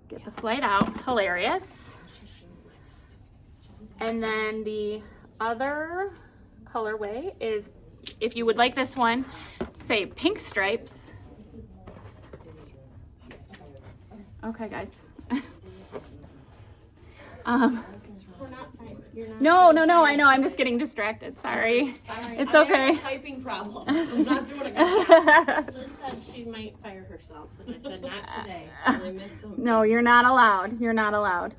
Get the flight out, hilarious. And then the other colorway is, if you would like this one, say pink stripes. Okay, guys. We're not fine. You're not No, I know. I'm just getting distracted. Sorry. It's I'm having okay. a typing problem, so I'm not doing a good job. Liz said she might fire herself, and I said not today. I missed something. No, you're not allowed. You're not allowed.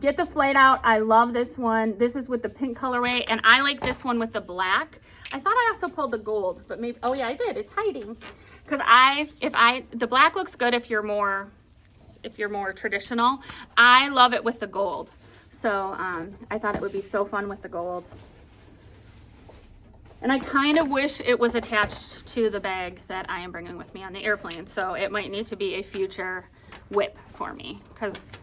Get the flight out. I love this one. This is with the pink colorway, and I like this one with the black. I thought I also pulled the gold, but maybe, oh yeah, I did. It's hiding. Because the black looks good if you're more traditional. I love it with the gold. So I thought it would be so fun with the gold. And I kind of wish it was attached to the bag that I am bringing with me on the airplane. So it might need to be a future whip for me, because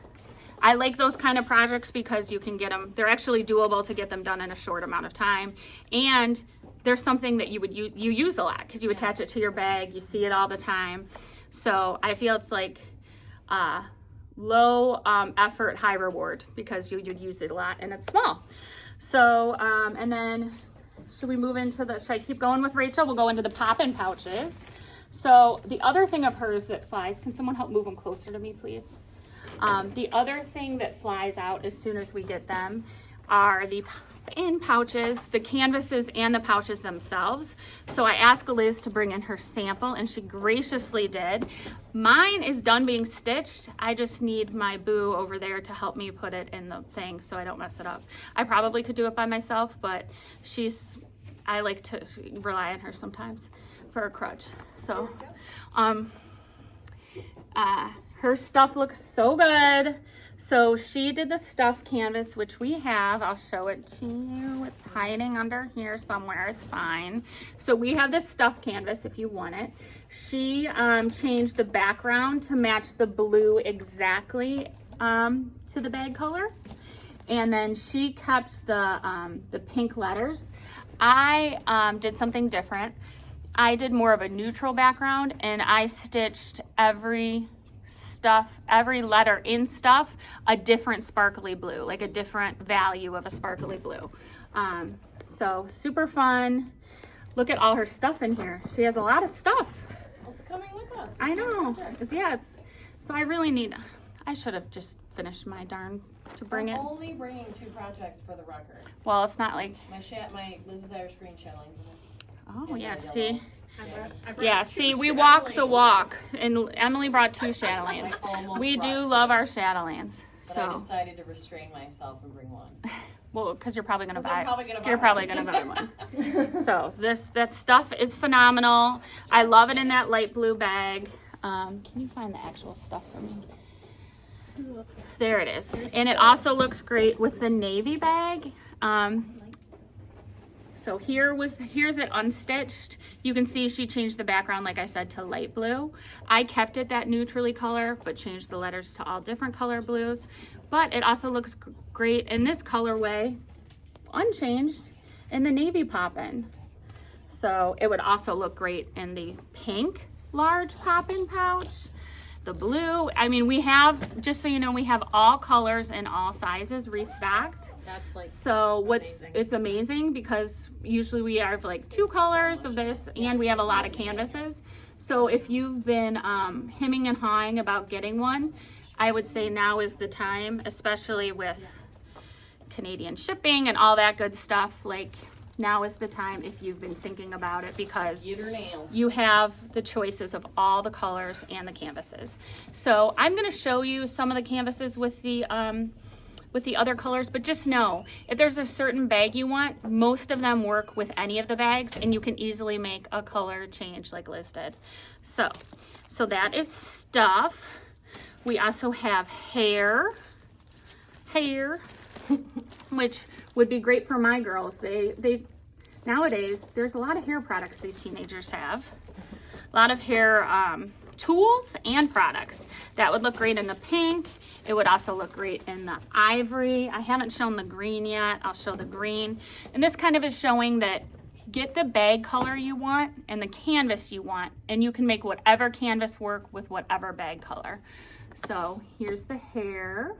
I like those kind of projects because you can get them, they're actually doable to get them done in a short amount of time. And there's something that you use a lot because you attach it to your bag, you see it all the time. So I feel it's like low effort, high reward, because you'd use it a lot and it's small. So, and then should we move into should I keep going with Rachel? We'll go into the pop-in pouches. So the other thing of hers that flies, can someone help move them closer to me, please? The other thing that flies out as soon as we get them are the pop-in pouches, the canvases and the pouches themselves. So I asked Liz to bring in her sample, and she graciously did. Mine is done being stitched. I just need my boo over there to help me put it in the thing so I don't mess it up. I probably could do it by myself, but I like to rely on her sometimes for a crutch. So her stuff looks so good. So she did the stuff canvas, which we have. I'll show it to you. It's hiding under here somewhere. It's fine. So we have this stuff canvas if you want it. She changed the background to match the blue exactly to the bag color. And then she kept the pink letters. I did something different. I did more of a neutral background, and I stitched every letter in stuff a different sparkly blue, like a different value of a sparkly blue. So super fun. Look at all her stuff in here. She has a lot of stuff. What's coming with us? I know. So I really need, I should have just finished my darn to bring it. I'm only bringing 2 projects for the record. Well, it's not like, My Liz's Irish Green chatelaines in it. oh And yeah, the see. yellow. I brought Yeah, 2 see, we walk the chatelaines. walk, and Emily brought 2 chatelaines. I almost We brought do 2, love our chatelaines. But I So, decided to restrain myself and bring 1. well, because you're probably gonna 'Cause I'm buy. probably gonna buy You're one. probably gonna buy one. So that stuff is phenomenal. I love it in that light blue bag. Can you find the actual stuff for me? There it is. And it also looks great with the navy bag. So here's it unstitched. You can see she changed the background, like I said, to light blue. I kept it that neutrally color, but changed the letters to all different color blues. But it also looks great in this colorway, unchanged, in the navy poppin'. So it would also look great in the pink large poppin' pouch, the blue. I mean, we have, just so you know, we have all colors and all sizes restocked. That's like So amazing. it's amazing because usually we have like 2 colors of this, and we have a lot of canvases. So if you've been hemming and hawing about getting one, I would say now is the time, especially with Canadian shipping and all that good stuff. Like, now is the time if you've been thinking about it, because Get her nail. you have the choices of all the colors and the canvases. So I'm going to show you some of the canvases with the other colors, but just know if there's a certain bag you want, most of them work with any of the bags, and you can easily make a color change like Liz did. So that is stuff. We also have hair, which would be great for my girls. They nowadays, there's a lot of hair products these teenagers have. A lot of hair tools and products. That would look great in the pink. It would also look great in the ivory. I haven't shown the green yet. I'll show the green. And this kind of is showing that get the bag color you want and the canvas you want, and you can make whatever canvas work with whatever bag color. So here's the hair.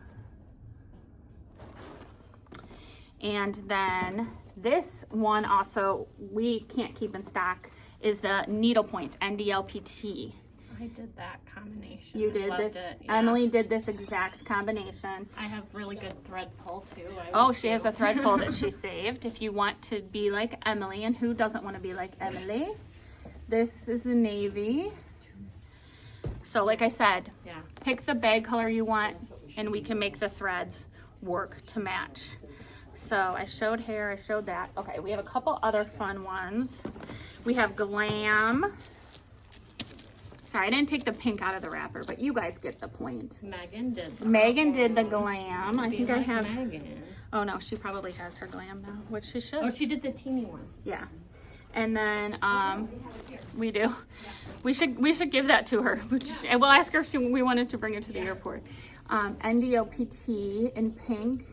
And then this one also we can't keep in stock is the Needlepoint NDLPT. I did that combination. You I did loved this. it, yeah. Emily did this exact combination. I have really good thread pull too. Oh, she has a thread pull that she saved. If you want to be like Emily, and who doesn't want to be like Emily? This is the navy. So like I said, Yeah. pick the bag color you want, and we can make the threads work to match. So I showed hair, I showed that. Okay, we have a couple other fun ones. We have glam. Sorry, I didn't take the pink out of the wrapper, but you guys get the point. Megan did. Megan did the glam. I Be think I like have. Megan. Oh no, she probably has her glam now, which she should. Oh, she did the teeny one. Yeah. And then we do. We should give that to her. And we'll ask her if we wanted to bring her to the airport. NDOPT in pink.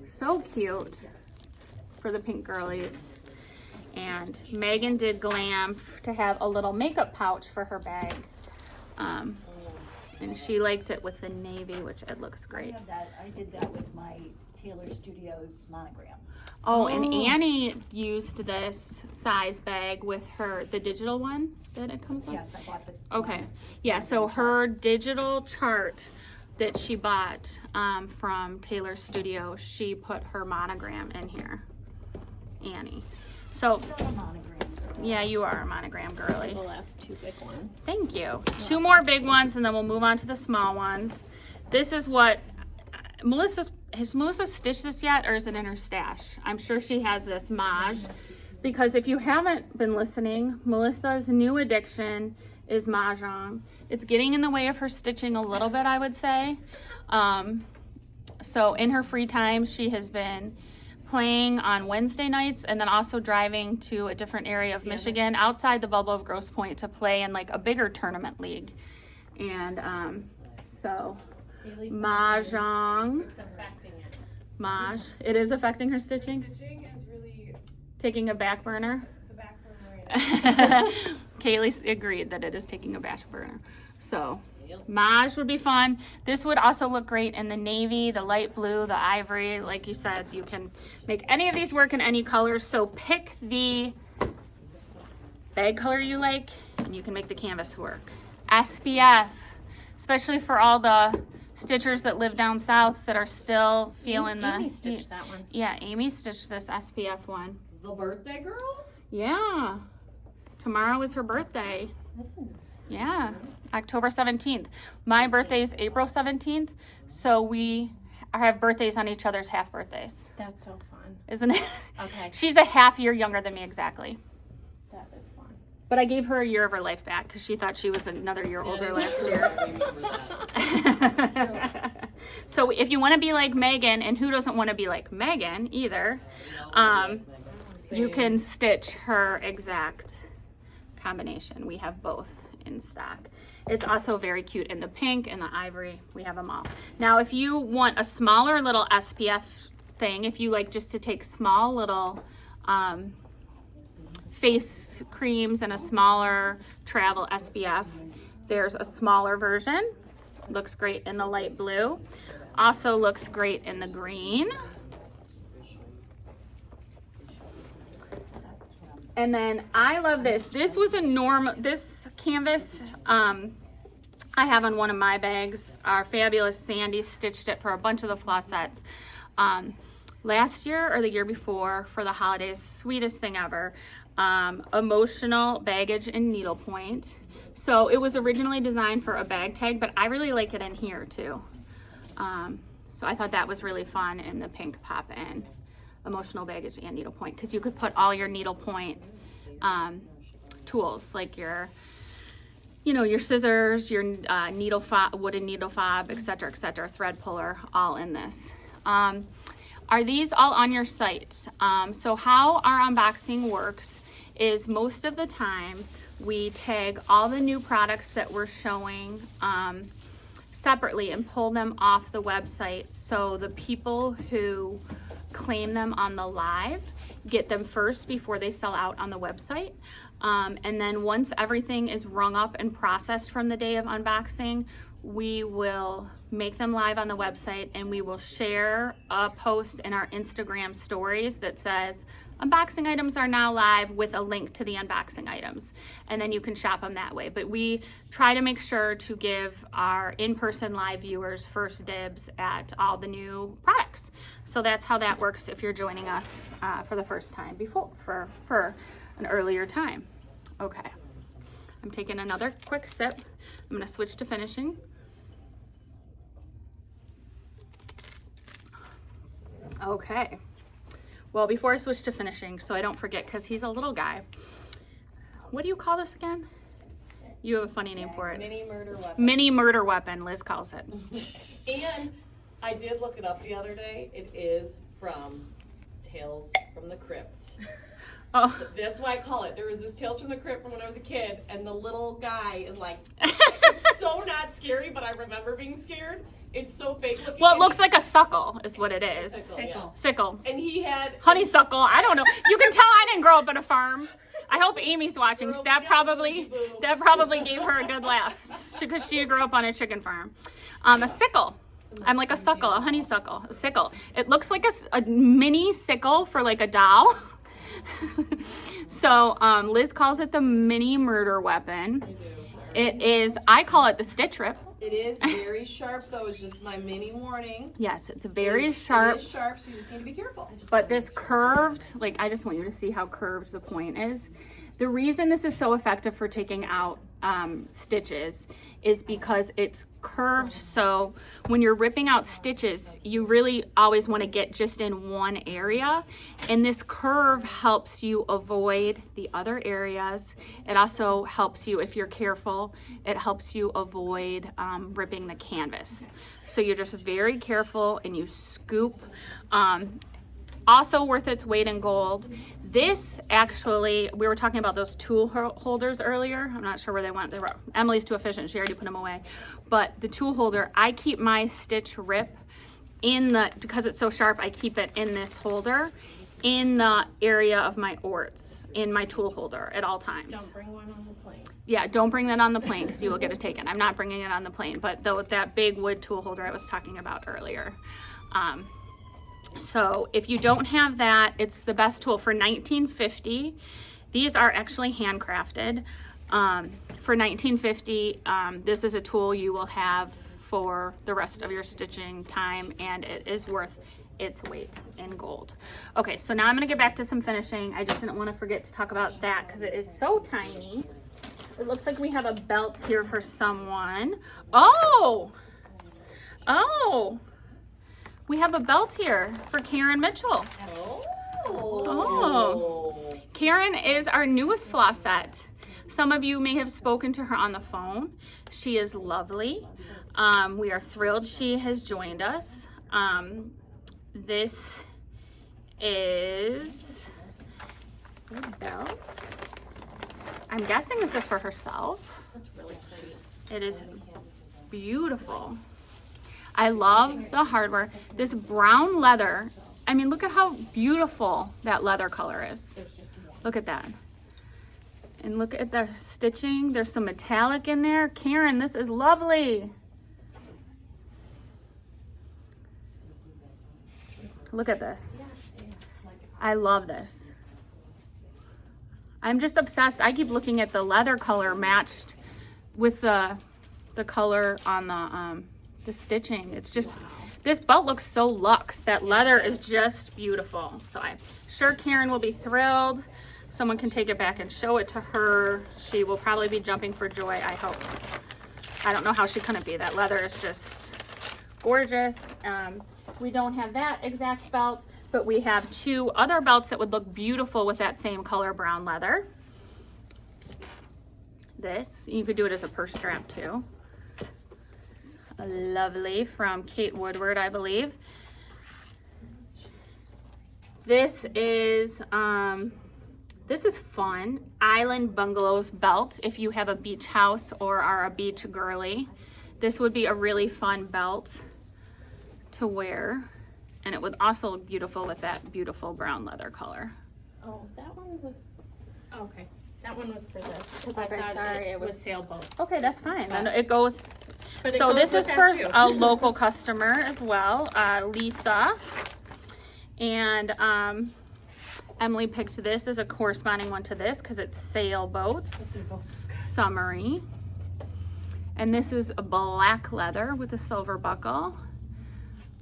So cute for the pink girlies. And Megan did glam to have a little makeup pouch for her bag. And she liked it with the navy, which it looks great. I did that with my Taylor Studios monogram. Oh, and Annie used this size bag with the digital one that it comes with? Yes, I bought the. Okay. Yeah, so her digital chart that she bought from Taylor Studio, she put her monogram in here. Annie. So, Still a monogram. yeah, you are a monogram girly. The last 2 big ones. Thank you. 2 more big ones, and then we'll move on to the small ones. This is what has Melissa stitched this yet, or is it in her stash? I'm sure she has this Maj, because if you haven't been listening, Melissa's new addiction is Mahjong. It's getting in the way of her stitching a little bit, I would say. So in her free time, she has been playing on Wednesday nights, and then also driving to a different area of Michigan outside the bubble of Grosse Pointe to play in like a bigger tournament league. And so Mahjong. It's affecting it. Maj. It is affecting her stitching? Stitching is really Taking a back burner? the back burner right now. Kaylee agreed that it is taking a back burner. So, Maj would be fun. This would also look great in the navy, the light blue, the ivory. Like you said, you can make any of these work in any color. So pick the bag color you like, and you can make the canvas work. SPF, especially for all the stitchers that live down south that are still feeling the Amy heat. stitched that one. Yeah, Amy stitched this SPF one. The birthday girl? Yeah. Tomorrow is her birthday. Yeah. October 17th. My birthday is April 17th, so we have birthdays on each other's half birthdays. That's so fun. Isn't it? Okay. She's a half year younger than me exactly. That is fun. But I gave her a year of her life back because she thought she was another year older last year. I remember that. So if you want to be like Megan, and who doesn't want to be like Megan either, you can stitch her exact combination. We have both in stock. It's also very cute in the pink and the ivory. We have them all. Now, if you want a smaller little SPF thing, if you like just to take small little face creams and a smaller travel SPF, there's a smaller version. Looks great in the light blue. Also looks great in the green. And then I love this. This was this canvas I have on one of my bags. Our fabulous Sandy stitched it for a bunch of the floss sets last year or the year before for the holidays. Sweetest thing ever. Emotional baggage and needlepoint. So it was originally designed for a bag tag, but I really like it in here too. So I thought that was really fun in the pink pop in. Emotional baggage and needlepoint, because you could put all your needlepoint tools like your scissors, your needle fob, wooden needle fob, etc., thread puller, all in this. Are these all on your site? So how our unboxing works is most of the time we tag all the new products that we're showing separately and pull them off the website, so the people who claim them on the live get them first before they sell out on the website. And then once everything is rung up and processed from the day of unboxing, we will make them live on the website, and we will share a post in our Instagram stories that says unboxing items are now live with a link to the unboxing items, and then you can shop them that way. But we try to make sure to give our in-person live viewers first dibs at all the new products. So that's how that works if you're joining us for the first time before for an earlier time. Okay, I'm taking another quick sip. I'm going to switch to finishing. Okay, well, before I switch to finishing, so I don't forget, because he's a little guy, what do you call this again? You have a funny name for it. Mini murder weapon. Mini murder weapon, Liz calls it. And I did look it up the other day. It is from Tales from the Crypt. Oh. That's why I call it. There was this Tales from the Crypt from when I was a kid, and the little guy is like, it's so not scary, but I remember being scared. It's so fake looking. Well, it looks like a suckle is what it is. Sickle. Yeah. And he had honeysuckle. I don't know. You can tell I didn't grow up on a farm. I hope Amy's watching. That probably gave her a good laugh, because she grew up on a chicken farm. A sickle. I'm like a suckle, a honeysuckle, a sickle. It looks like a mini sickle for like a doll. So Liz calls it the mini murder weapon. It is, I call it the stitch rip. It is very sharp, though. It's just my mini warning. Yes, it's very sharp. It is sharp, so you just need to be careful. But this curved, like, I just want you to see how curved the point is. The reason this is so effective for taking out stitches is because it's curved, so when you're ripping out stitches, you really always want to get just in one area, and this curve helps you avoid the other areas. It also helps you, if you're careful, it helps you avoid ripping the canvas. So you're just very careful and you scoop. Also worth its weight in gold. This actually, we were talking about those tool holders earlier. I'm not sure where they went. They were, Emily's too efficient. She already put them away. But the tool holder, I keep my stitch rip in the, because it's so sharp, I keep it in this holder in the area of my orts, in my tool holder at all times. Don't bring one on the plane. Yeah, don't bring that on the plane because you will get it taken. I'm not bringing it on the plane, but though that big wood tool holder I was talking about earlier. So if you don't have that, it's the best tool for $19.50. These are actually handcrafted. For $19.50, this is a tool you will have for the rest of your stitching time, and it is worth its weight in gold. Okay, so now I'm gonna get back to some finishing. I just didn't want to forget to talk about that because it is so tiny. It looks like we have a belt here for someone. Oh! We have a belt here for Karen Mitchell. Oh. Karen is our newest floss set. Some of you may have spoken to her on the phone. She is lovely. We are thrilled she has joined us. This is belts. I'm guessing this is for herself. That's really pretty. It is beautiful. I love the hardware. This brown leather, I mean, look at how beautiful that leather color is. Look at that. And look at the stitching. There's some metallic in there. Karen, this is lovely. Look at this. I love this. I'm just obsessed. I keep looking at the leather color matched with the color on the stitching. It's just, this belt looks so luxe. That leather is just beautiful. So I'm sure Karen will be thrilled. Someone can take it back and show it to her. She will probably be jumping for joy, I hope. I don't know how she couldn't be. That leather is just gorgeous. We don't have that exact belt, but we have 2 other belts that would look beautiful with that same color brown leather. This, you could do it as a purse strap too. Lovely, from Kate Woodward, I believe. This is fun. Island Bungalows belt. If you have a beach house or are a beach girly, this would be a really fun belt to wear, and it would also look beautiful with that beautiful brown leather color. Oh, that one was, okay. That one was for this, because Okay, I thought sorry, it was sailboats. Okay, that's fine. And it goes. But it So goes this with is that for too. a local customer as well, Lisa, and Emily picked this as a corresponding one to this because it's sailboats, summery, and this is a black leather with a silver buckle.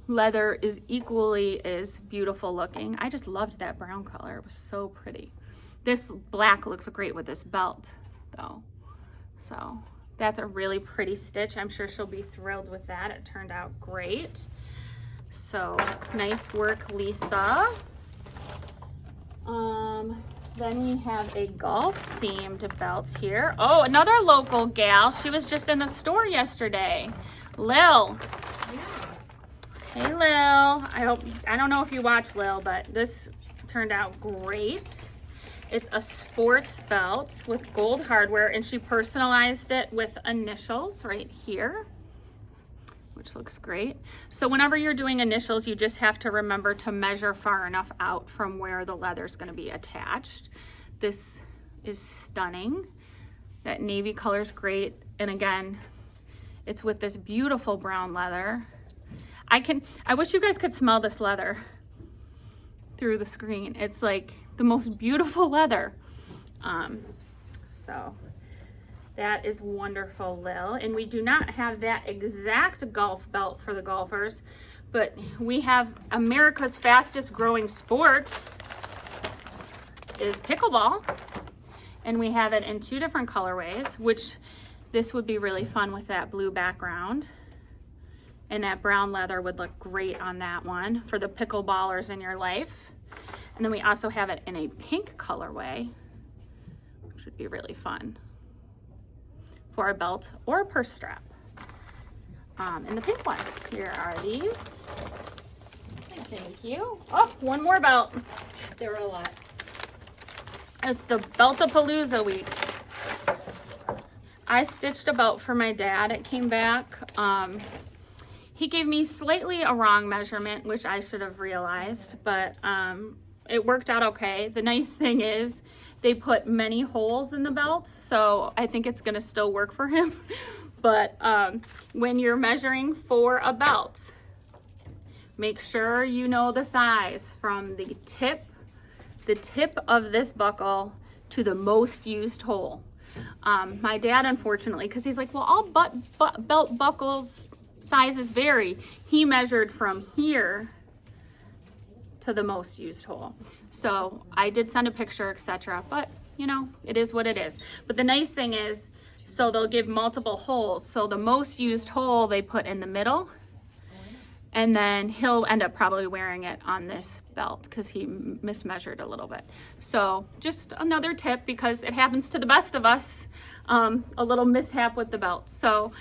Leather is equally as beautiful looking. I just loved that brown color. It was so pretty. This black looks great with this belt though. So that's a really pretty stitch. I'm sure she'll be thrilled with that. It turned out great. So nice work, Lisa. Then we have a golf themed belt here. Oh, another local gal. She was just in the store yesterday. Lil. Hey Lil, I don't know if you watch Lil, but this turned out great. It's a sports belt with gold hardware, and she personalized it with initials right here, which looks great. So whenever you're doing initials, you just have to remember to measure far enough out from where the leather is going to be attached. This is stunning. That navy color is great, and again, it's with this beautiful brown leather. I wish you guys could smell this leather through the screen. It's like the most beautiful leather. So that is wonderful, Lil. And we do not have that exact golf belt for the golfers, but we have America's fastest growing sport is pickleball. And we have it in 2 different colorways, which this would be really fun with that blue background. And that brown leather would look great on that one for the pickleballers in your life. And then we also have it in a pink colorway, which would be really fun for a belt or a purse strap. And the pink one, here are these. Thank you. Oh, one more belt. There were a lot. It's the Beltapalooza week. I stitched a belt for my dad. It came back. He gave me slightly a wrong measurement, which I should have realized, but it worked out okay. The nice thing is they put many holes in the belt, so I think it's gonna still work for him. But when you're measuring for a belt, make sure you know the size from the tip of this buckle to the most used hole. My dad, unfortunately, because he's like, well, all belt buckles sizes vary. He measured from here to the most used hole. So I did send a picture, etc. But you know, it is what it is. But the nice thing is, so they'll give multiple holes. So the most used hole they put in the middle, And then he'll end up probably wearing it on this belt because he mismeasured a little bit. So just another tip, because it happens to the best of us, a little mishap with the belt. So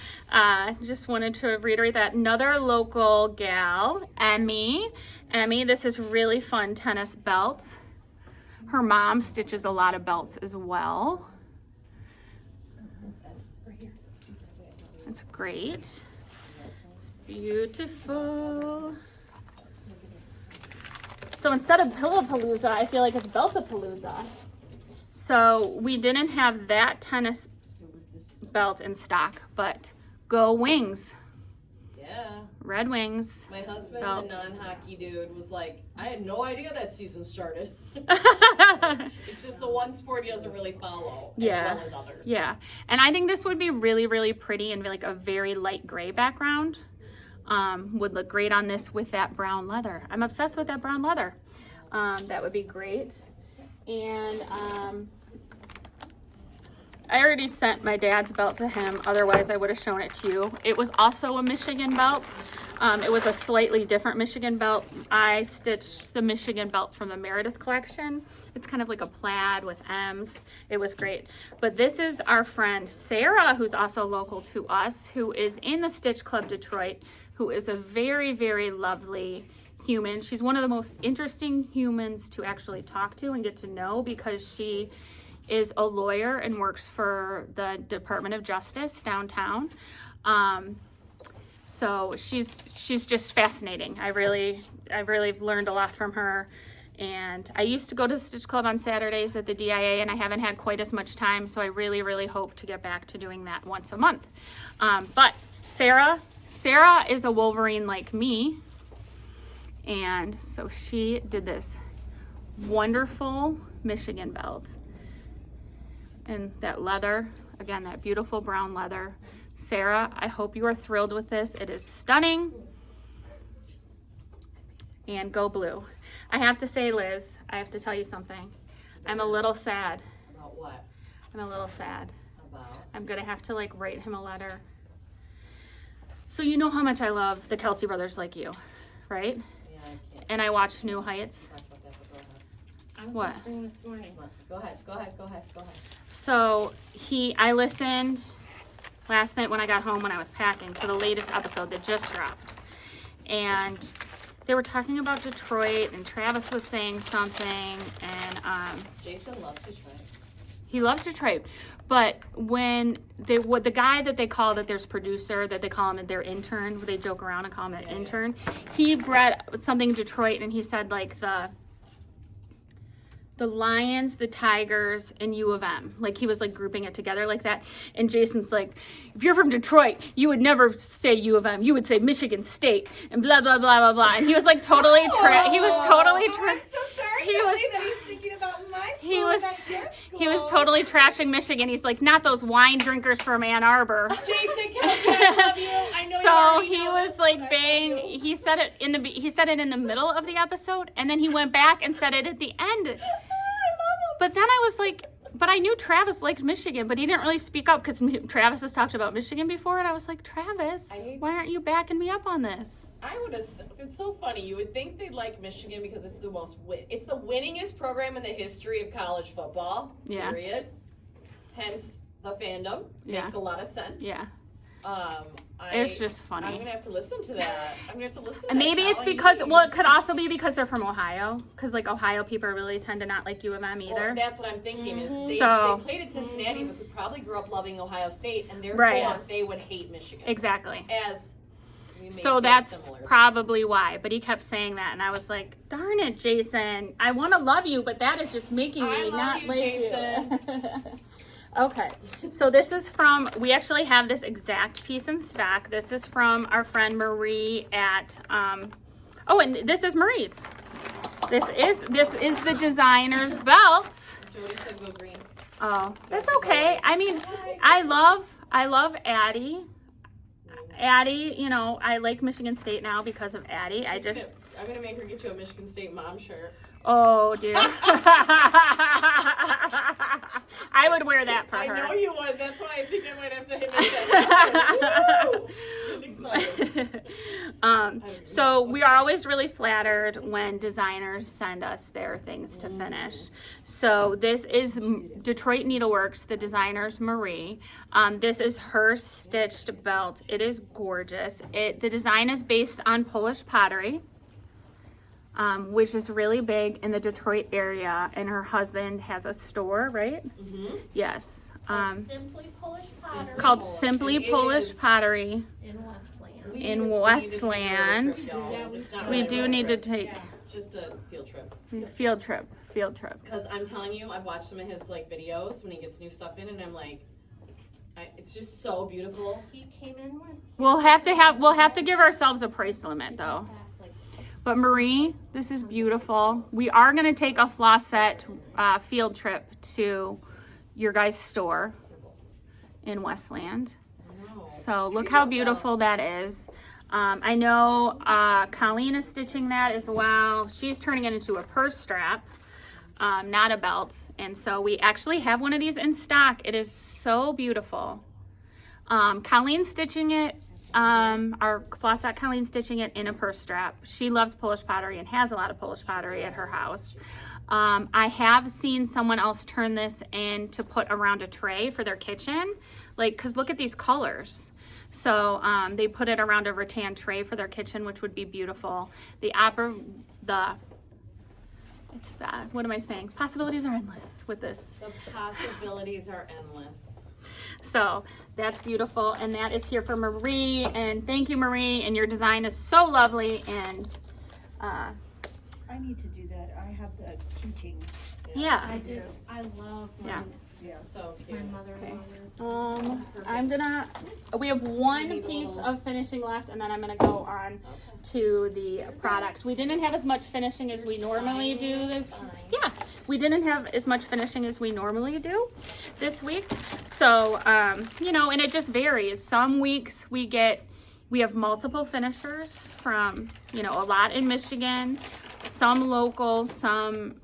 just wanted to reiterate that. Another local gal, Emmy, this is really fun tennis belt. Her mom stitches a lot of belts as well. That's great. It's beautiful. So instead of Pillapalooza, I feel like it's Beltapalooza. So we didn't have that tennis belt in stock, but Go Wings. Yeah. Red Wings. My husband, belt. the non-hockey dude, was like, I had no idea that season started. It's just the one sport he doesn't really follow as well as others. Yeah. And I think this would be really, really pretty in like a very light gray background. Would look great on this with that brown leather. I'm obsessed with that brown leather. That would be great. And I already sent my dad's belt to him. Otherwise, I would have shown it to you. It was also a Michigan belt. It was a slightly different Michigan belt. I stitched the Michigan belt from the Meredith collection. It's kind of like a plaid with M's. It was great. But this is our friend Sarah, who's also local to us, who is in the Stitch Club Detroit, who is a very, very lovely human. She's one of the most interesting humans to actually talk to and get to know, because she is a lawyer and works for the Department of Justice downtown. So she's just fascinating. I really learned a lot from her. And I used to go to Stitch Club on Saturdays at the DIA, and I haven't had quite as much time, so I really, really hope to get back to doing that once a month. But Sarah is a Wolverine like me, and so she did this wonderful Michigan belt. And that leather, again, that beautiful brown leather. Sarah, I hope you are thrilled with this. It is stunning. And go blue. I have to say, Liz, I have to tell you something. I'm a little sad. About what? I'm a little sad. About? I'm gonna have to like write him a letter. So you know how much I love the Kelsey brothers like you, right? Yeah, I can't And I watched New Heights. talk about that, but go ahead. I was What? listening this morning. Go ahead. So I listened last night when I got home when I was packing to the latest episode that just dropped. And they were talking about Detroit, and Travis was saying something, and Jason loves Detroit. he loves Detroit. But when the guy that they call that there's producer, that they call him their intern, they joke around and call him an intern, he brought something Detroit, and he said like the Lions, the Tigers, and U of M. Like he was like grouping it together like that. And Jason's like, if you're from Detroit, you would never say U of M. You would say Michigan State and blah, blah, blah, blah, blah. And he was like totally, I'm so sorry. He was that he's thinking about my school. he was totally trashing Michigan. He's like, not those wine drinkers from Ann Arbor. Jason Kelsey, I love you. I know you So already he know was this, like but I bang. love you. He said it in the middle of the episode, and then he went back and said it at the end. But then I was like, but I knew Travis liked Michigan, but he didn't really speak up because Travis has talked about Michigan before, and I was like, Travis, why aren't you backing me up on this? I would have. It's so funny. You would think they'd like Michigan because it's the it's the winningest program in the history of college football. Yeah. Period. Hence the fandom. Yeah. Makes a lot of sense. Yeah. It's just funny. I'm gonna have to listen to that. And maybe it's because, well, it could also be because they're from Ohio, because like Ohio people really tend to not like U of M either. Well, that's what I'm thinking. Is they played at Cincinnati, but could probably grew up loving Ohio State, and therefore they would hate Michigan. Exactly. As we may So feel that's similar. probably why. But he kept saying that, and I was like, darn it, Jason. I want to love you, but that is just making me not like you. Okay, so this is from, we actually have this exact piece in stock. This is from our friend Marie at, and this is Marie's. This is the designer's belt. Jody said go green. Oh, that's okay. I mean, I love Addie. Addie, you know, I like Michigan State now because of Addie. I'm gonna make her get you a Michigan State mom shirt. Oh, dear. I would wear that for her. I know you would. That's why I think I might have to hit my So we are always really flattered when designers send us their things to finish. So this is Detroit Needleworks, the designer's Marie. This is her stitched belt. It is gorgeous. The design is based on Polish pottery, which is really big in the Detroit area, and her husband has a store, right? Mm-hmm. Yes. Simply Polish Pottery Called Simply It Polish is. Pottery in Westland. in Westland. We do need to take Just a field trip. field trip. Because I'm telling you, I've watched some of his like videos when he gets new stuff in, and I'm like, it's just so beautiful. He came in with. We'll have to give ourselves a price limit though. But Marie, this is beautiful. We are going to take a Floss set field trip to your guys' store in Westland. So look how beautiful that is. I know Colleen is stitching that as well. She's turning it into a purse strap, not a belt. And so we actually have one of these in stock. It is so beautiful. Colleen's stitching it. Our Floss set, Colleen's stitching it in a purse strap. She loves Polish pottery and has a lot of Polish pottery at her house. I have seen someone else turn this in to put around a tray for their kitchen, like, cause look at these colors. So they put it around a rattan tray for their kitchen, which would be beautiful. What am I saying? Possibilities are endless with this. The possibilities are endless. So that's beautiful, and that is here for Marie, and thank you, Marie, and your design is so lovely, and I need to do that. I have the teaching. yeah. I love Yeah. Yeah. So my cute. mother-in-law. We have one piece of finishing left, and then I'm gonna go on to the product. We didn't have as much finishing as we normally do this. Yeah, we didn't have as much finishing as we normally do this week. So, and it just varies. Some weeks we have multiple finishers from, a lot in Michigan, some local, some,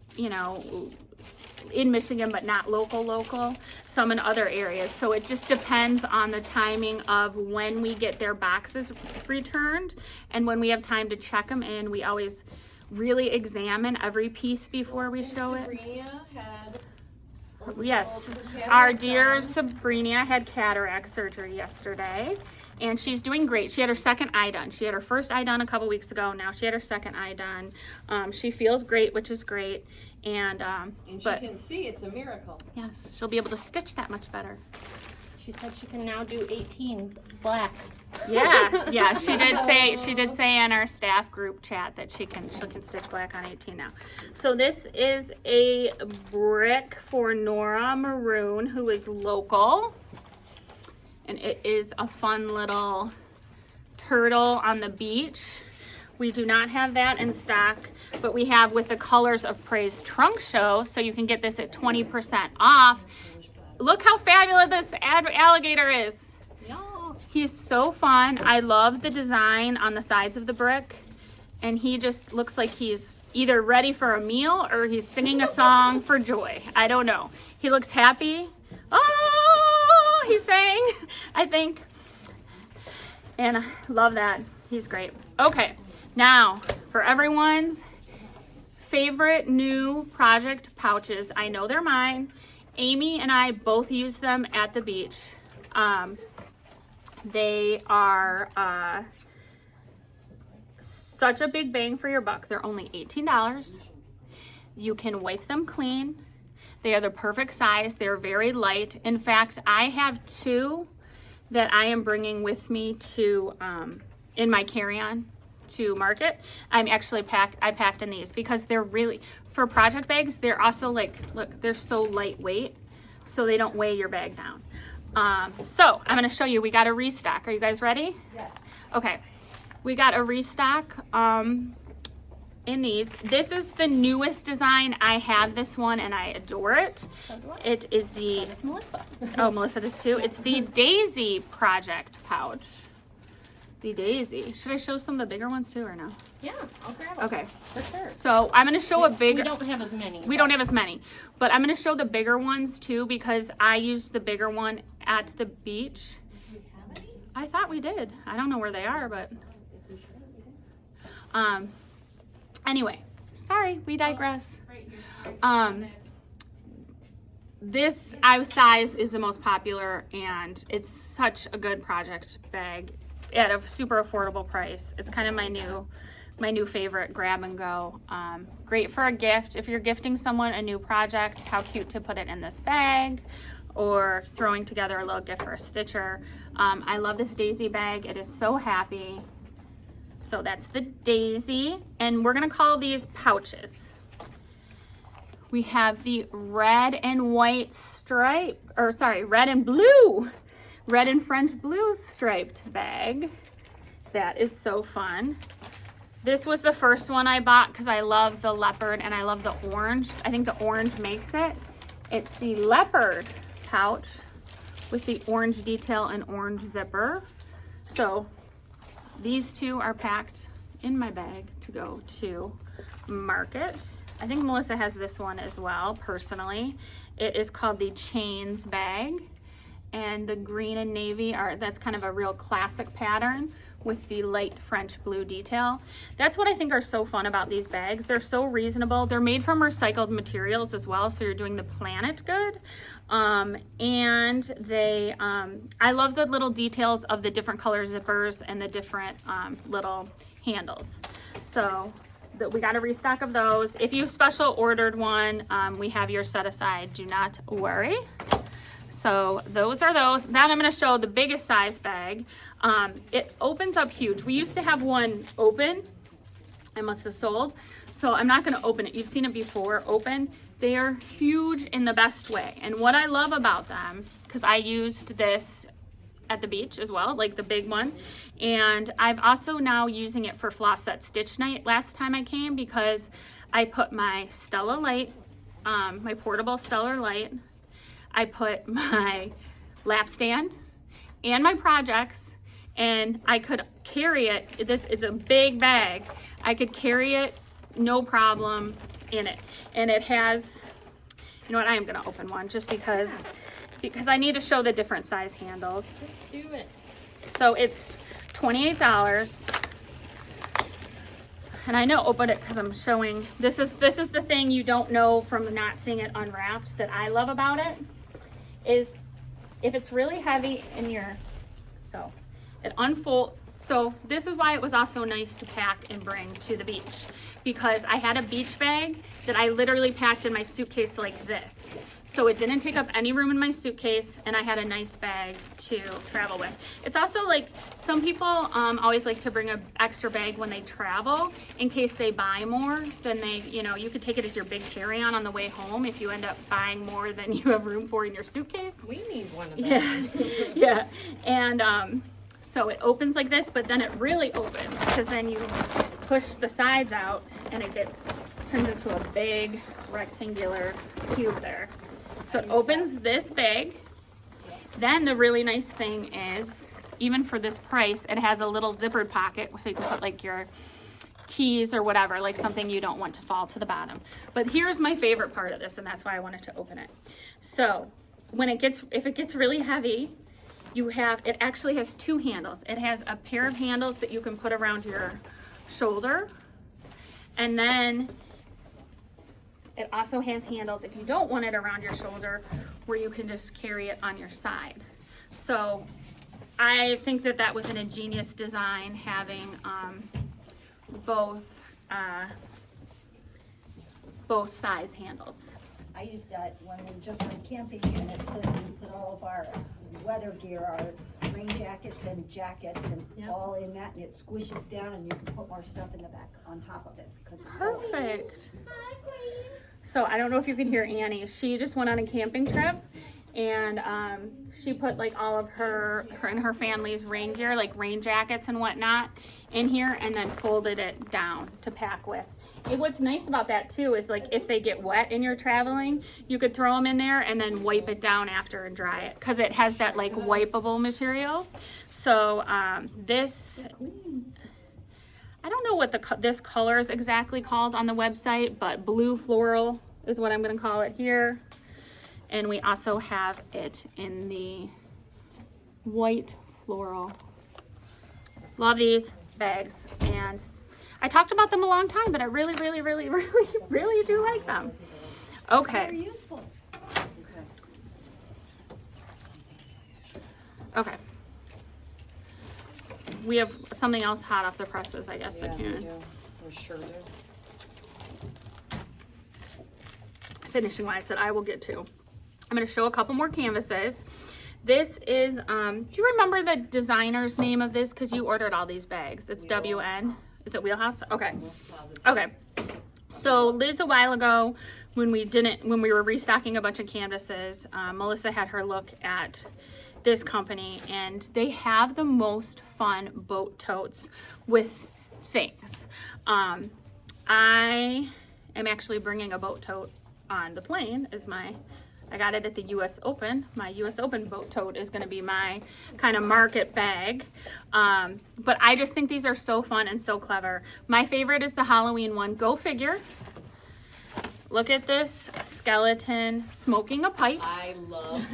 in Michigan, but not local, some in other areas. So it just depends on the timing of when we get their boxes returned and when we have time to check them in. We always really examine every piece before we show it. Sabrina had. Yes, our dear Sabrina had cataract surgery yesterday, and she's doing great. She had her second eye done. She had her first eye done a couple weeks ago. Now she had her second eye done. She feels great, which is great. And she can see. It's a miracle. yes, she'll be able to stitch that much better. She said she can now do 18 black. Yeah, she did say in our staff group chat that she can stitch black on 18 now. So this is a brick for Nora Maroon, who is local, and it is a fun little turtle on the beach. We do not have that in stock, but we have with the Colors of Praise trunk show, so you can get this at 20% off. Look how fabulous this alligator is. Yeah. He's so fun. I love the design on the sides of the brick, and he just looks like he's either ready for a meal or he's singing a song for joy. I don't know. He looks happy. Oh, he's saying, I think. And I love that. He's great. Okay. Now, for everyone's favorite new project pouches, I know they're mine. Amy and I both use them at the beach. They are such a big bang for your buck. They're only $18. You can wipe them clean. They are the perfect size. They're very light. In fact, I have two that I am bringing with me to in my carry-on to market. I packed in these because they're really, for project bags, they're also like, look, they're so lightweight, so they don't weigh your bag down. So I'm gonna show you, we got a restock. Are you guys ready? Yes. Okay, we got a restock in these. This is the newest design. I have this one and I adore it. So do I. It is the, It's Melissa. oh, Melissa does too. It's the Daisy project pouch. The Daisy. Should I show some of the bigger ones too or no? Yeah, I'll grab it. Okay, For sure. so I'm gonna show a bigger. We don't have as many. We don't have as many, but I'm gonna show the bigger ones too because I used the bigger one at the beach. I thought we did. I don't know where they are, but anyway, sorry, we digress. This size is the most popular, and it's such a good project bag at a super affordable price. It's kind of my new favorite grab and go. Great for a gift. If you're gifting someone a new project, how cute to put it in this bag, or throwing together a little gift for a stitcher. I love this daisy bag. It is so happy. So that's the daisy, and we're gonna call these pouches. We have the red and white stripe, or sorry, red and French blue striped bag. That is so fun. This was the first one I bought because I love the leopard and I love the orange. I think the orange makes it. It's the leopard pouch with the orange detail and orange zipper. So these two are packed in my bag to go to market. I think Melissa has this one as well, personally. It is called the Chains bag, and the green and navy that's kind of a real classic pattern with the light French blue detail. That's what I think are so fun about these bags. They're so reasonable. They're made from recycled materials as well, so you're doing the planet good. And they, I love the little details of the different color zippers and the different little handles. So we got a restock of those. If you special ordered one, we have your set aside. Do not worry. So those are those. Then I'm going to show the biggest size bag. It opens up huge. We used to have one open. I must have sold. So I'm not going to open it. You've seen it before open. They are huge in the best way. And what I love about them, because I used this at the beach as well, like the big one. And I've also now using it for floss set stitch night last time I came, because I put my Stella light, my portable Stellar light. I put my lap stand and my projects, and I could carry it. This is a big bag. I could carry it, no problem, in it. And it has, you know what, I am gonna open one just because I need to show the different size handles. Do it. So it's $28. And I know open it because I'm showing, this is the thing you don't know from not seeing it unwrapped that I love about it, is if it's really heavy in your, so it unfolds. So this is why it was also nice to pack and bring to the beach, because I had a beach bag that I literally packed in my suitcase like this. So it didn't take up any room in my suitcase, and I had a nice bag to travel with. It's also like, some people always like to bring an extra bag when they travel in case they buy more than they, you know, you could take it as your big carry-on the way home if you end up buying more than you have room for in your suitcase. We need one of those. Yeah, yeah. And so it opens like this, but then it really opens, because then you push the sides out and it turns into a big rectangular cube there. So it opens this big. Then the really nice thing is, even for this price, it has a little zippered pocket so you can put like your keys or whatever, like something you don't want to fall to the bottom. But here's my favorite part of this, and that's why I wanted to open it. So if it gets really heavy, it actually has two handles. It has a pair of handles that you can put around your shoulder, and then it also has handles if you don't want it around your shoulder, where you can just carry it on your side. So I think that was an ingenious design, having both size handles. I used that when we just went camping, and we put all of our weather gear, our rain jackets and jackets, and all in that, and it squishes down, and you can put more stuff in the back on top of it. Perfect. So I don't know if you can hear Annie. She just went on a camping trip, and she put like all of her and her family's rain gear, like rain jackets and whatnot, in here, and then folded it down to pack with. And what's nice about that too is, like, if they get wet and you're traveling, you could throw them in there and then wipe it down after and dry it, because it has that like wipeable material. So this, I don't know what this color is exactly called on the website, but blue floral is what I'm going to call it here. And we also have it in the white floral. Love these bags. And I talked about them a long time, but I really, really, really, really, really do like them. Okay. They're useful. Okay. We have something else hot off the presses, I guess. Yeah, I we can. do. We sure do. Finishing wise that I will get to. I'm going to show a couple more canvases. This is, do you remember the designer's name of this? Because you ordered all these bags. It's WN. Is it Wheelhouse? Okay. Okay. So Liz, a while ago, when we were restocking a bunch of canvases, Melissa had her look at this company, and they have the most fun boat totes with things. I am actually bringing a boat tote on the plane. I got it at the US Open. My US Open boat tote is going to be my kind of market bag. But I just think these are so fun and so clever. My favorite is the Halloween one. Go figure. Look at this skeleton smoking a pipe. I love.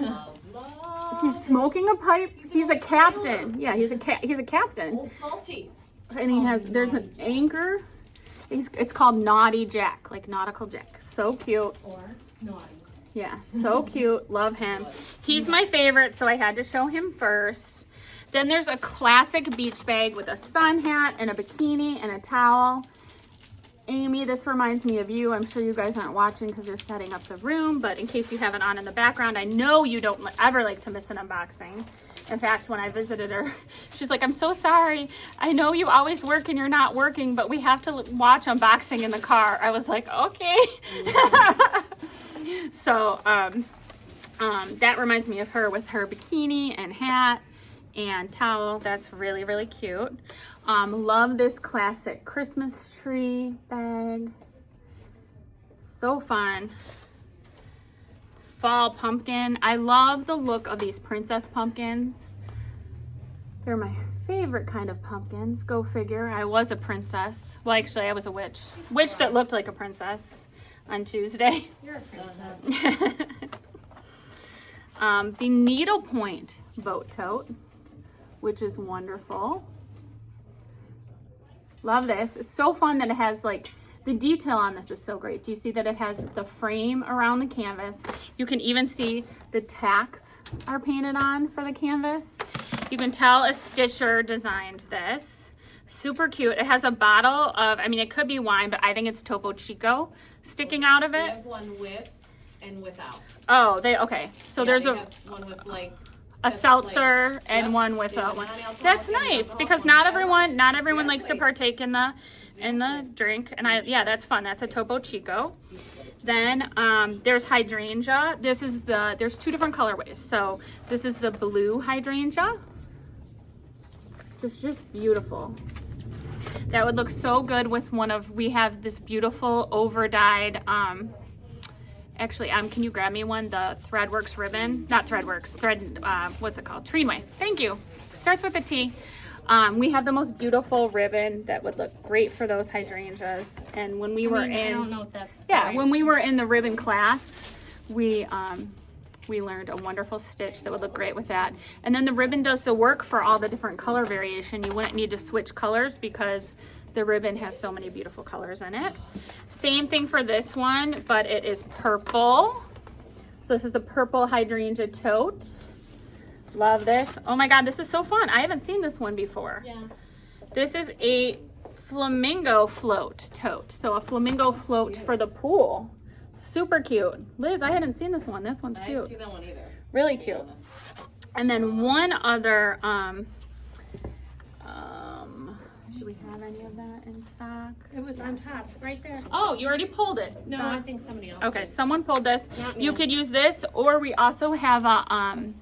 He's smoking a pipe. He's a captain. Yeah, he's a captain. Old Salty. And there's an anchor. It's called Naughty Jack, like nautical Jack. So cute. Or naughty. Yeah, so cute. Love him. He's my favorite, so I had to show him first. Then there's a classic beach bag with a sun hat and a bikini and a towel. Amy, this reminds me of you. I'm sure you guys aren't watching because you're setting up the room, but in case you have it on in the background, I know you don't ever like to miss an unboxing. In fact, when I visited her, she's like, I'm so sorry. I know you always work and you're not working, but we have to watch unboxing in the car. I was like, okay. So that reminds me of her with her bikini and hat and towel. That's really, really cute. Love this classic Christmas tree bag. So fun. Fall pumpkin. I love the look of these princess pumpkins. They're my favorite kind of pumpkins. Go figure. I was a princess. Well, actually, I was a witch. Witch that looked like a princess on Tuesday. You're a princess. The Needlepoint boat tote, which is wonderful. Love this. It's so fun that it has like, the detail on this is so great. Do you see that it has the frame around the canvas? You can even see the tacks are painted on for the canvas. You can tell a stitcher designed this. Super cute. It has a bottle of, I mean, it could be wine, but I think it's Topo Chico sticking out of We it. have one with and without. Oh, okay. So Yeah, there's they a have one with like a just seltzer like- and Yep. one They without have one. non-alcoholic That's and nice alcoholic because ones. not everyone likes to Exactly. partake in the drink, and yeah, that's fun. That's a Topo Chico. Then there's hydrangea. There's two different colorways. So this is the blue hydrangea. Just beautiful. That would look so good with we have this beautiful over-dyed, actually, can you grab me one? The Threadworks ribbon, not Threadworks, what's it called? Treenway, thank you. Starts with a T. We have the most beautiful ribbon that would look great for those hydrangeas. And when we were I don't know if that's when we were in the ribbon class, we learned a wonderful stitch that would look great with that. And then the ribbon does the work for all the different color variation. You wouldn't need to switch colors because the ribbon has so many beautiful colors in it. Same thing for this one, but it is purple. So this is the purple hydrangea tote. Love this. Oh my God, this is so fun. I haven't seen this one before. Yeah. This is a flamingo float tote. So a flamingo float for the pool. Super cute. Liz, I hadn't seen this one. This one's I didn't cute. see that one either. Really cute. And then one other, do we have any of that in stock? It was on top, right there. Oh, you already pulled it. No, I think somebody else. Okay, someone pulled this. Not You me. could use this, or we also have a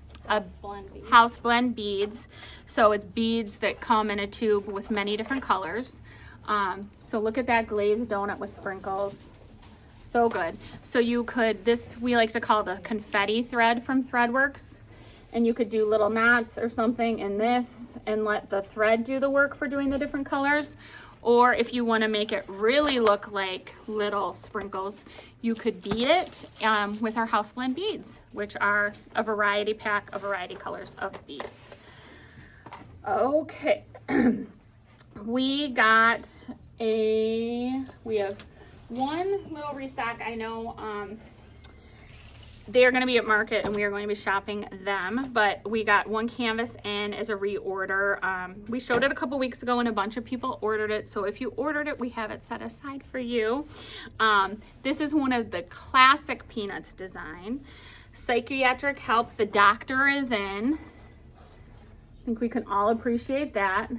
Blend bead. house blend beads. So it's beads that come in a tube with many different colors. So look at that glazed donut with sprinkles. So good. So you could, we like to call the confetti thread from Threadworks. And you could do little knots or something in this and let the thread do the work for doing the different colors. Or if you want to make it really look like little sprinkles, you could bead it with our house blend beads, which are a variety pack of variety colors of beads. Okay. We have one little restock. I know they are going to be at market and we are going to be shopping them, but we got one canvas in as a reorder. We showed it a couple weeks ago and a bunch of people ordered it, so if you ordered it, we have it set aside for you. This is one of the classic Peanuts design. Psychiatric help, the doctor is in. I think we can all appreciate that.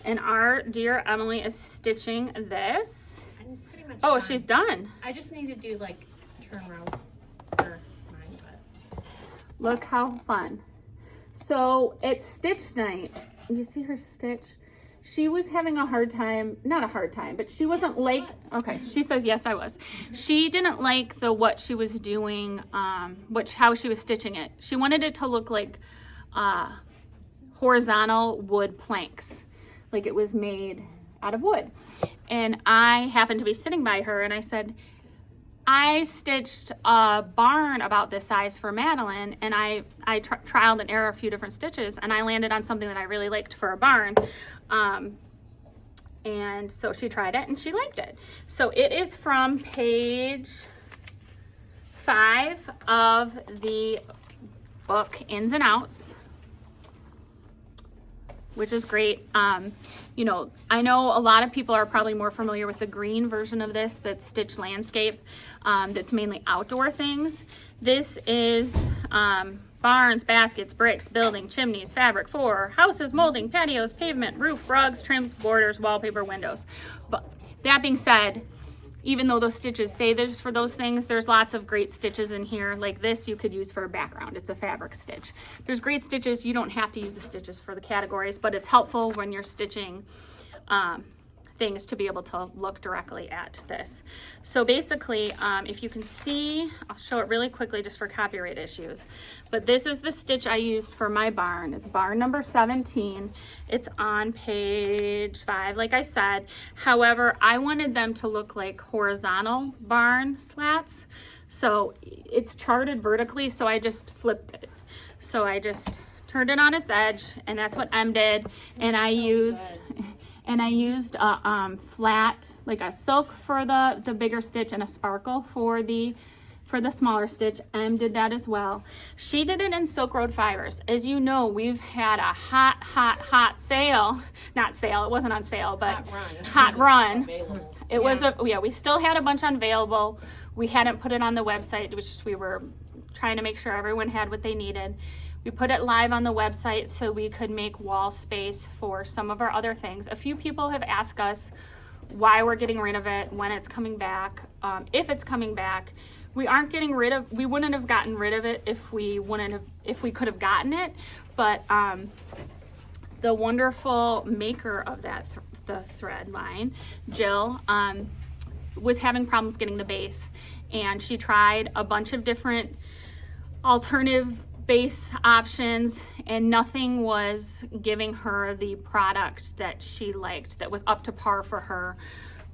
And our dear Emily is stitching this. I'm pretty much Oh, done. she's done. I just need to do like turnarounds for mine, but Look how fun. So it's stitch night. You see her stitch? She was having a hard time, not a hard time, but she wasn't like, okay, she says yes, I was. She didn't like what she was doing, how she was stitching it. She wanted it to look like horizontal wood planks, like it was made out of wood. And I happened to be sitting by her and I said, I stitched a barn about this size for Madeline, and I trialed and error a few different stitches, and I landed on something that I really liked for a barn. And so she tried it and she liked it. So it is from page 5 of the book Ins and Outs, which is great. You know, I know a lot of people are probably more familiar with the green version of this that's Stitch Landscape, that's mainly outdoor things. This is barns, baskets, bricks, building, chimneys, fabric for houses, molding, patios, pavement, roof, rugs, trims, borders, wallpaper, windows. But that being said, even though those stitches say there's for those things, there's lots of great stitches in here. Like this you could use for a background. It's a fabric stitch. There's great stitches. You don't have to use the stitches for the categories, but it's helpful when you're stitching things to be able to look directly at this. So basically, if you can see, I'll show it really quickly just for copyright issues, but this is the stitch I used for my barn. It's barn number 17. It's on page 5, like I said. However, I wanted them to look like horizontal barn slats. So it's charted vertically, so I just flipped it. So I just turned it on its edge, and that's what Em did. And I used a flat, like a silk for the bigger stitch and a sparkle for the smaller stitch. Em did that as well. She did it in Silk Road Fibers. As you know, we've had a hot sale. Not sale, it wasn't on sale, but hot run. It was we still had a bunch unavailable. We hadn't put it on the website. It was just we were trying to make sure everyone had what they needed. We put it live on the website so we could make wall space for some of our other things. A few people have asked us why we're getting rid of it, when it's coming back, if it's coming back. We wouldn't have gotten rid of it if we could have gotten it, but the wonderful maker of the thread line, Jill, was having problems getting the base, and she tried a bunch of different alternative base options, and nothing was giving her the product that she liked that was up to par for her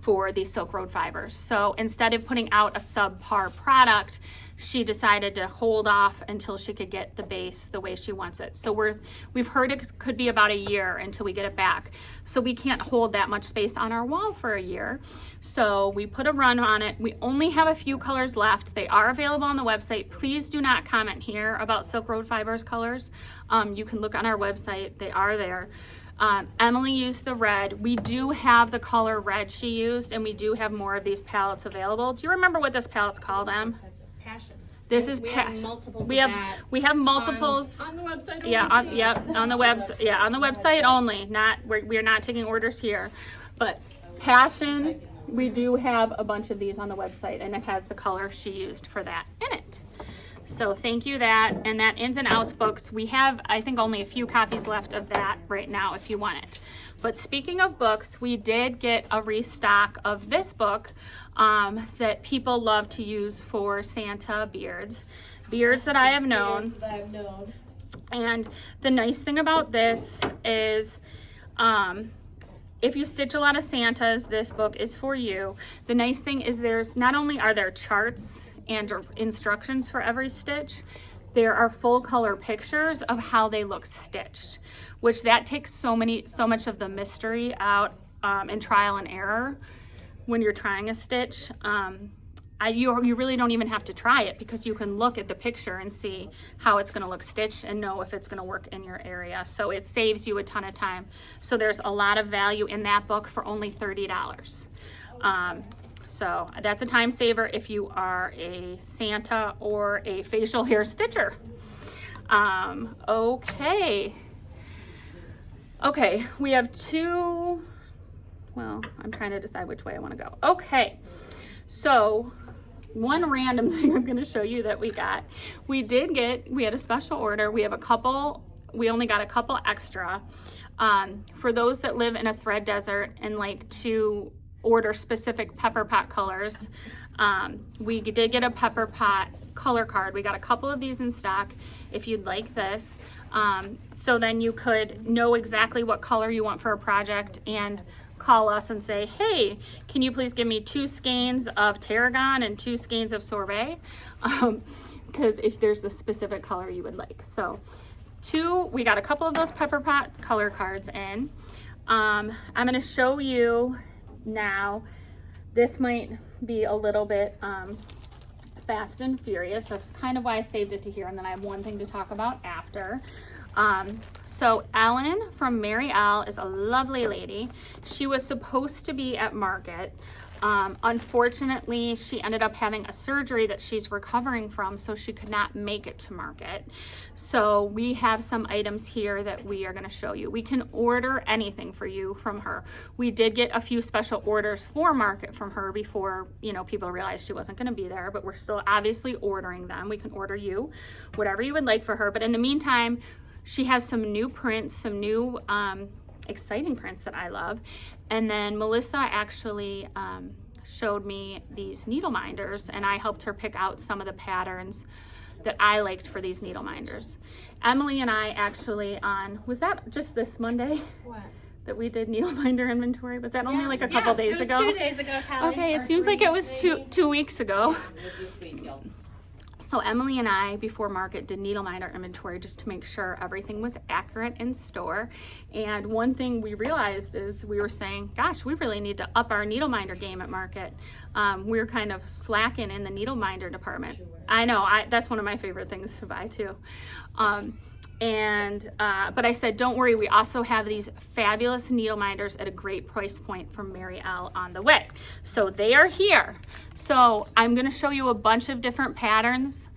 for the Silk Road Fibers. So instead of putting out a subpar product, she decided to hold off until she could get the base the way she wants it. So we've heard it could be about a year until we get it back. So we can't hold that much space on our wall for a year. So we put a run on it. We only have a few colors left. They are available on the website. Please do not comment here about Silk Road Fibers colors. You can look on our website. They are there. Emily used the red. We do have the color red she used, and we do have more of these palettes available. Do you remember what this palette's called, Em? Passion. This is We passion. have multiples We of have that we have multiples. on the website. Yeah, on the website. Yeah, on the website only. We're not taking orders here, but passion. We do have a bunch of these on the website, and it has the color she used for that in it. So thank you that, and that Ins and Outs books, we have, I think, only a few copies left of that right now if you want it. But speaking of books, we did get a restock of this book that people love to use for Santa beards that I have known. And the nice thing about this is if you stitch a lot of Santas, this book is for you. The nice thing is there's not only are there charts and instructions for every stitch, there are full color pictures of how they look stitched, which that takes so much of the mystery out and trial and error when you're trying a stitch. You really don't even have to try it because you can look at the picture and see how it's going to look stitched and know if it's going to work in your area. So it saves you a ton of time. So there's a lot of value in that book for only $30. So that's a time saver if you are a Santa or a facial hair stitcher. Okay, we have two, well, I'm trying to decide which way I want to go. Okay, so one random thing I'm going to show you that we got. We had a special order. We only got a couple extra. For those that live in a thread desert and like to order specific pepper pot colors, we did get a pepper pot color card. We got a couple of these in stock if you'd like this. So then you could know exactly what color you want for a project and call us and say, hey, can you please give me 2 skeins of tarragon and 2 skeins of sorbet? Because if there's a specific color you would like. So we got a couple of those pepper pot color cards in. I'm going to show you now. This might be a little bit fast and furious. That's kind of why I saved it to here, and then I have one thing to talk about after. So Ellen from Mary L is a lovely lady. She was supposed to be at Market. Unfortunately, she ended up having a surgery that she's recovering from, so she could not make it to Market. So we have some items here that we are going to show you. We can order anything for you from her. We did get a few special orders for Market from her before, people realized she wasn't going to be there, but we're still obviously ordering them. We can order you whatever you would like for her. But in the meantime, she has some new prints, some new exciting prints that I love. And then Melissa actually showed me these needle minders, and I helped her pick out some of the patterns that I liked for these needle minders. Emily and I actually was that just this Monday? What? That we did needle minder inventory? Was that only like a couple days ago? It was 2 days ago, Callie. Okay, it seems like it was two weeks ago. So Emily and I, before Market, did needle minder inventory just to make sure everything was accurate in store. And one thing we realized is we were saying, gosh, we really need to up our needle minder game at Market. We're kind of slacking in the needle minder department. I know, that's one of my favorite things to buy too. But I said, don't worry, we also have these fabulous needle minders at a great price point from Mary L on the way. So they are here. So I'm going to show you a bunch of different patterns.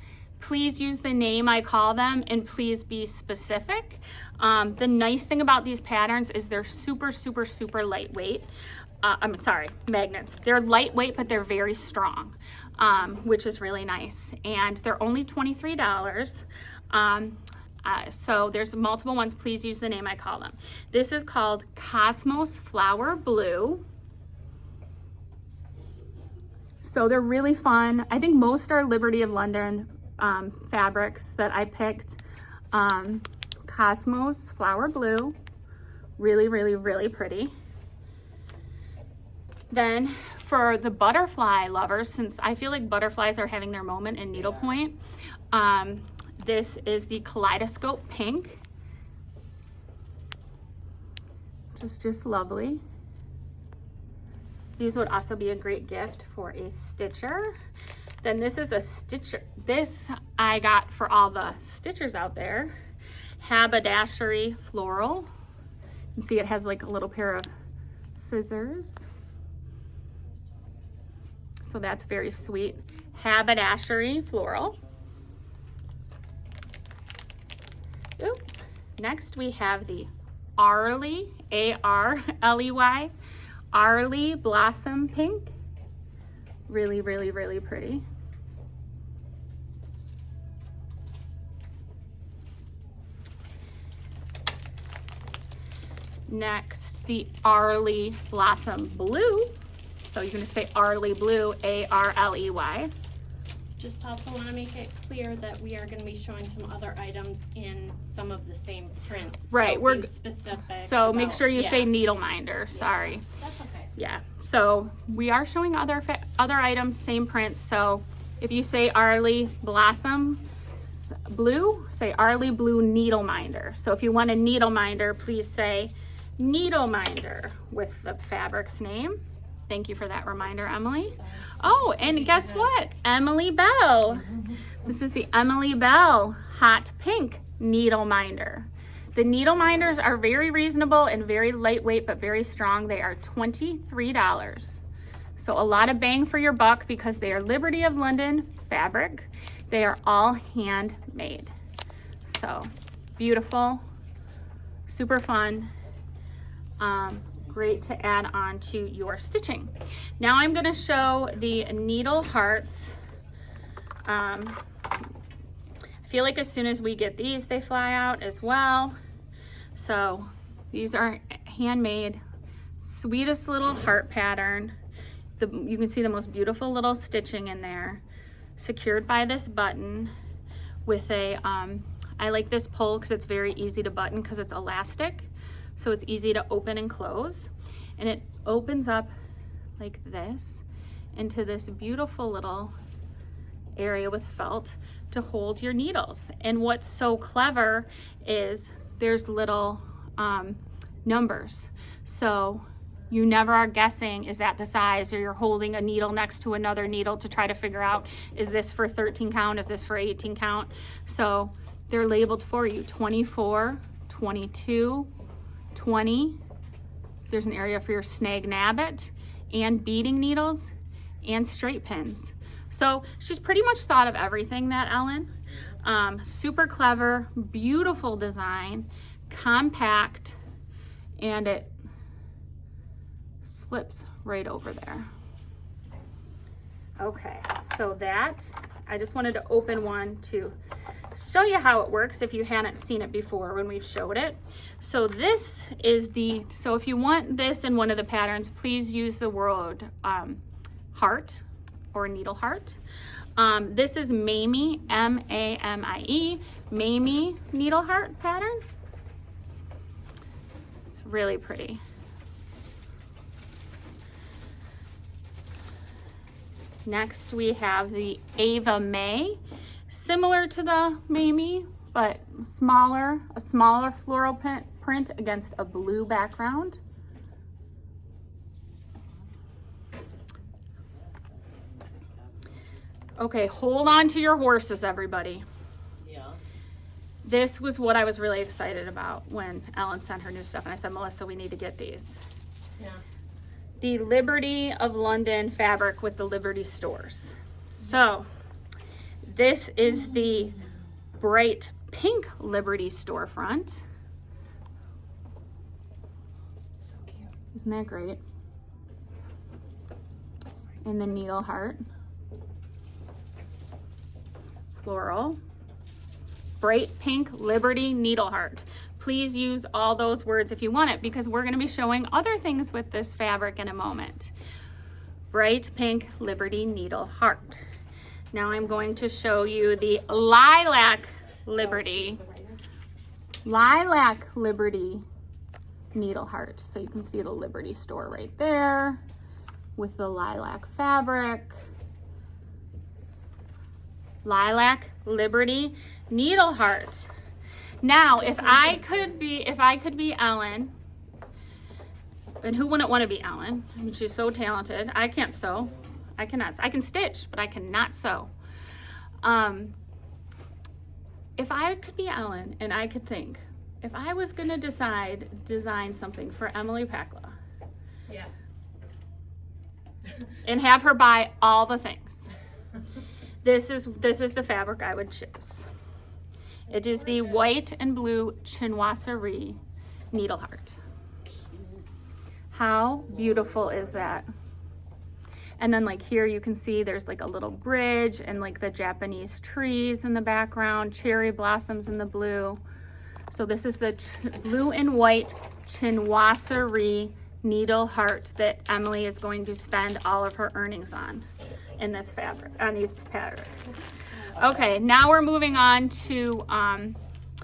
Please use the name I call them, and please be specific. The nice thing about these patterns is they're super, super, super lightweight. Magnets. They're lightweight, but they're very strong, which is really nice. And they're only $23. So there's multiple ones. Please use the name I call them. This is called Cosmos Flower Blue. So they're really fun. I think most are Liberty of London fabrics that I picked. Cosmos Flower Blue. Really, really, really pretty. Then for the butterfly lovers, since I feel like butterflies are having their moment in needlepoint, this is the Kaleidoscope Pink. Just lovely. These would also be a great gift for a stitcher. Then this is a stitcher. This I got for all the stitchers out there. Haberdashery Floral. You can see it has like a little pair of scissors. So that's very sweet. Haberdashery Floral. Ooh. Next we have the Arley, A-R-L-E-Y, Arley Blossom Pink. Really, really, really pretty. Next, the Arley Blossom Blue. So you're going to say Arley Blue, A-R-L-E-Y. Just also want to make it clear that we are going to be showing some other items in some of the same prints. Right, so we're be specific. So make about- sure you yeah. say needle minder. Sorry. That's okay. Yeah. So we are showing other items, same prints. So if you say Arley Blossom, blue, say Arley Blue Needle Minder. So if you want a needle minder, please say needle minder with the fabric's name. Thank you for that reminder, Emily. Oh, and guess what? Emily Bell. This is the Emily Bell Hot Pink Needle Minder. The needle minders are very reasonable and very lightweight, but very strong. They are $23. So a lot of bang for your buck because they are Liberty of London fabric. They are all handmade. So beautiful, super fun. Great to add on to your stitching. Now I'm going to show the needle hearts. I feel like as soon as we get these, they fly out as well. So these are handmade, sweetest little heart pattern. You can see the most beautiful little stitching in there, secured by this button with a, I like this pole because it's very easy to button because it's elastic. So it's easy to open and close, and it opens up like this into this beautiful little area with felt to hold your needles. And what's so clever is there's little numbers. So you never are guessing, is that the size, or you're holding a needle next to another needle to try to figure out, is this for 13 count, is this for 18 count? So they're labeled for you, 24, 22, 20. There's an area for your snag nabbit and beading needles and straight pins. So she's pretty much thought of everything, that Ellen. Super clever, beautiful design, compact, and it slips right over there. Okay, so that, I just wanted to open one to show you how it works if you hadn't seen it before when we've showed it. So this is the, so if you want this in one of the patterns, please use the word heart or needle heart. This is Mamie, M-A-M-I-E, Mamie needle heart pattern. It's really pretty. Next we have the Ava May, similar to the Mamie, but smaller, a smaller floral print against a blue background. Okay, hold on to your horses, everybody. Yeah. This was what I was really excited about when Ellen sent her new stuff, and I said, Melissa, we need to get these. Yeah. The Liberty of London fabric with the Liberty stores. So this is the bright pink Liberty storefront. So cute. Isn't that great? And the needle heart. Floral. Bright pink Liberty needle heart. Please use all those words if you want it, because we're going to be showing other things with this fabric in a moment. Bright pink Liberty needle heart. Now I'm going to show you the lilac Liberty needle heart. So you can see the Liberty store right there with the lilac fabric. Lilac Liberty needle heart. Now, if I could be Ellen, and who wouldn't want to be Ellen? I mean, she's so talented. I can't sew. I can stitch, but I cannot sew. If I could be Ellen and I could think, if I was gonna design something for Emily Pekla, Yeah. and have her buy all the things, this is the fabric I would choose. It is the white and blue chinoiserie needle heart. How beautiful is that? And then like here you can see there's like a little bridge and like the Japanese trees in the background, cherry blossoms in the blue. So this is the blue and white chinoiserie needle heart that Emily is going to spend all of her earnings on in this fabric, on these patterns. Okay, now we're moving on to,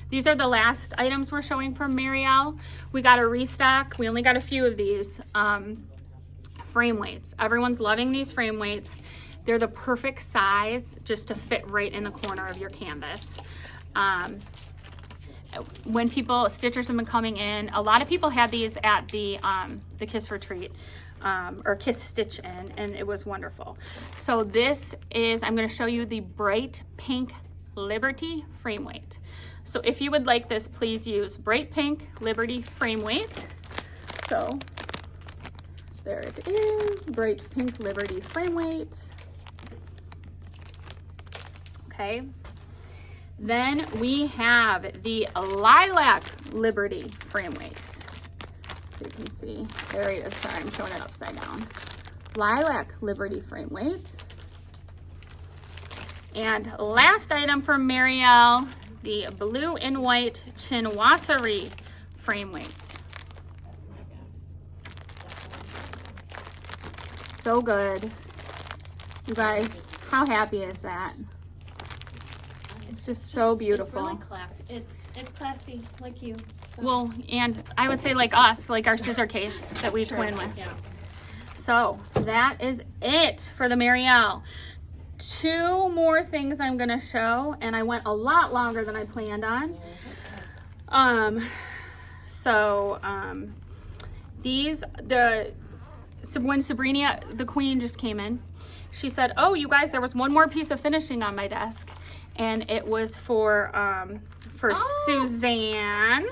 these are the last items we're showing from Marielle. We got a restock. We only got a few of these. Frame weights. Everyone's loving these frame weights. They're the perfect size just to fit right in the corner of your canvas. When stitchers have been coming in, a lot of people had these at the Kiss Retreat, or Kiss Stitch In, and it was wonderful. So this is, I'm gonna show you the bright pink Liberty frame weight. So if you would like this, please use bright pink Liberty frame weight. So there it is, bright pink Liberty frame weight. Okay. Then we have the Lilac Liberty frame weight. So you can see, there it is. Sorry, I'm showing it upside down. Lilac Liberty frame weight. And last item from Marielle, the blue and white Chinoiserie frame weight. So good. You guys, how happy is that? It's just so beautiful. It's really classy. It's classy, like you. So. Well, and I would say like us, like our scissor case that we twin with. Yeah. So that is it for the Marielle. 2 more things I'm gonna show, and I went a lot longer than I planned on. When Sabrina, the queen, just came in, she said, "Oh, you guys, there was one more piece of finishing on my desk, and it was for Suzanne."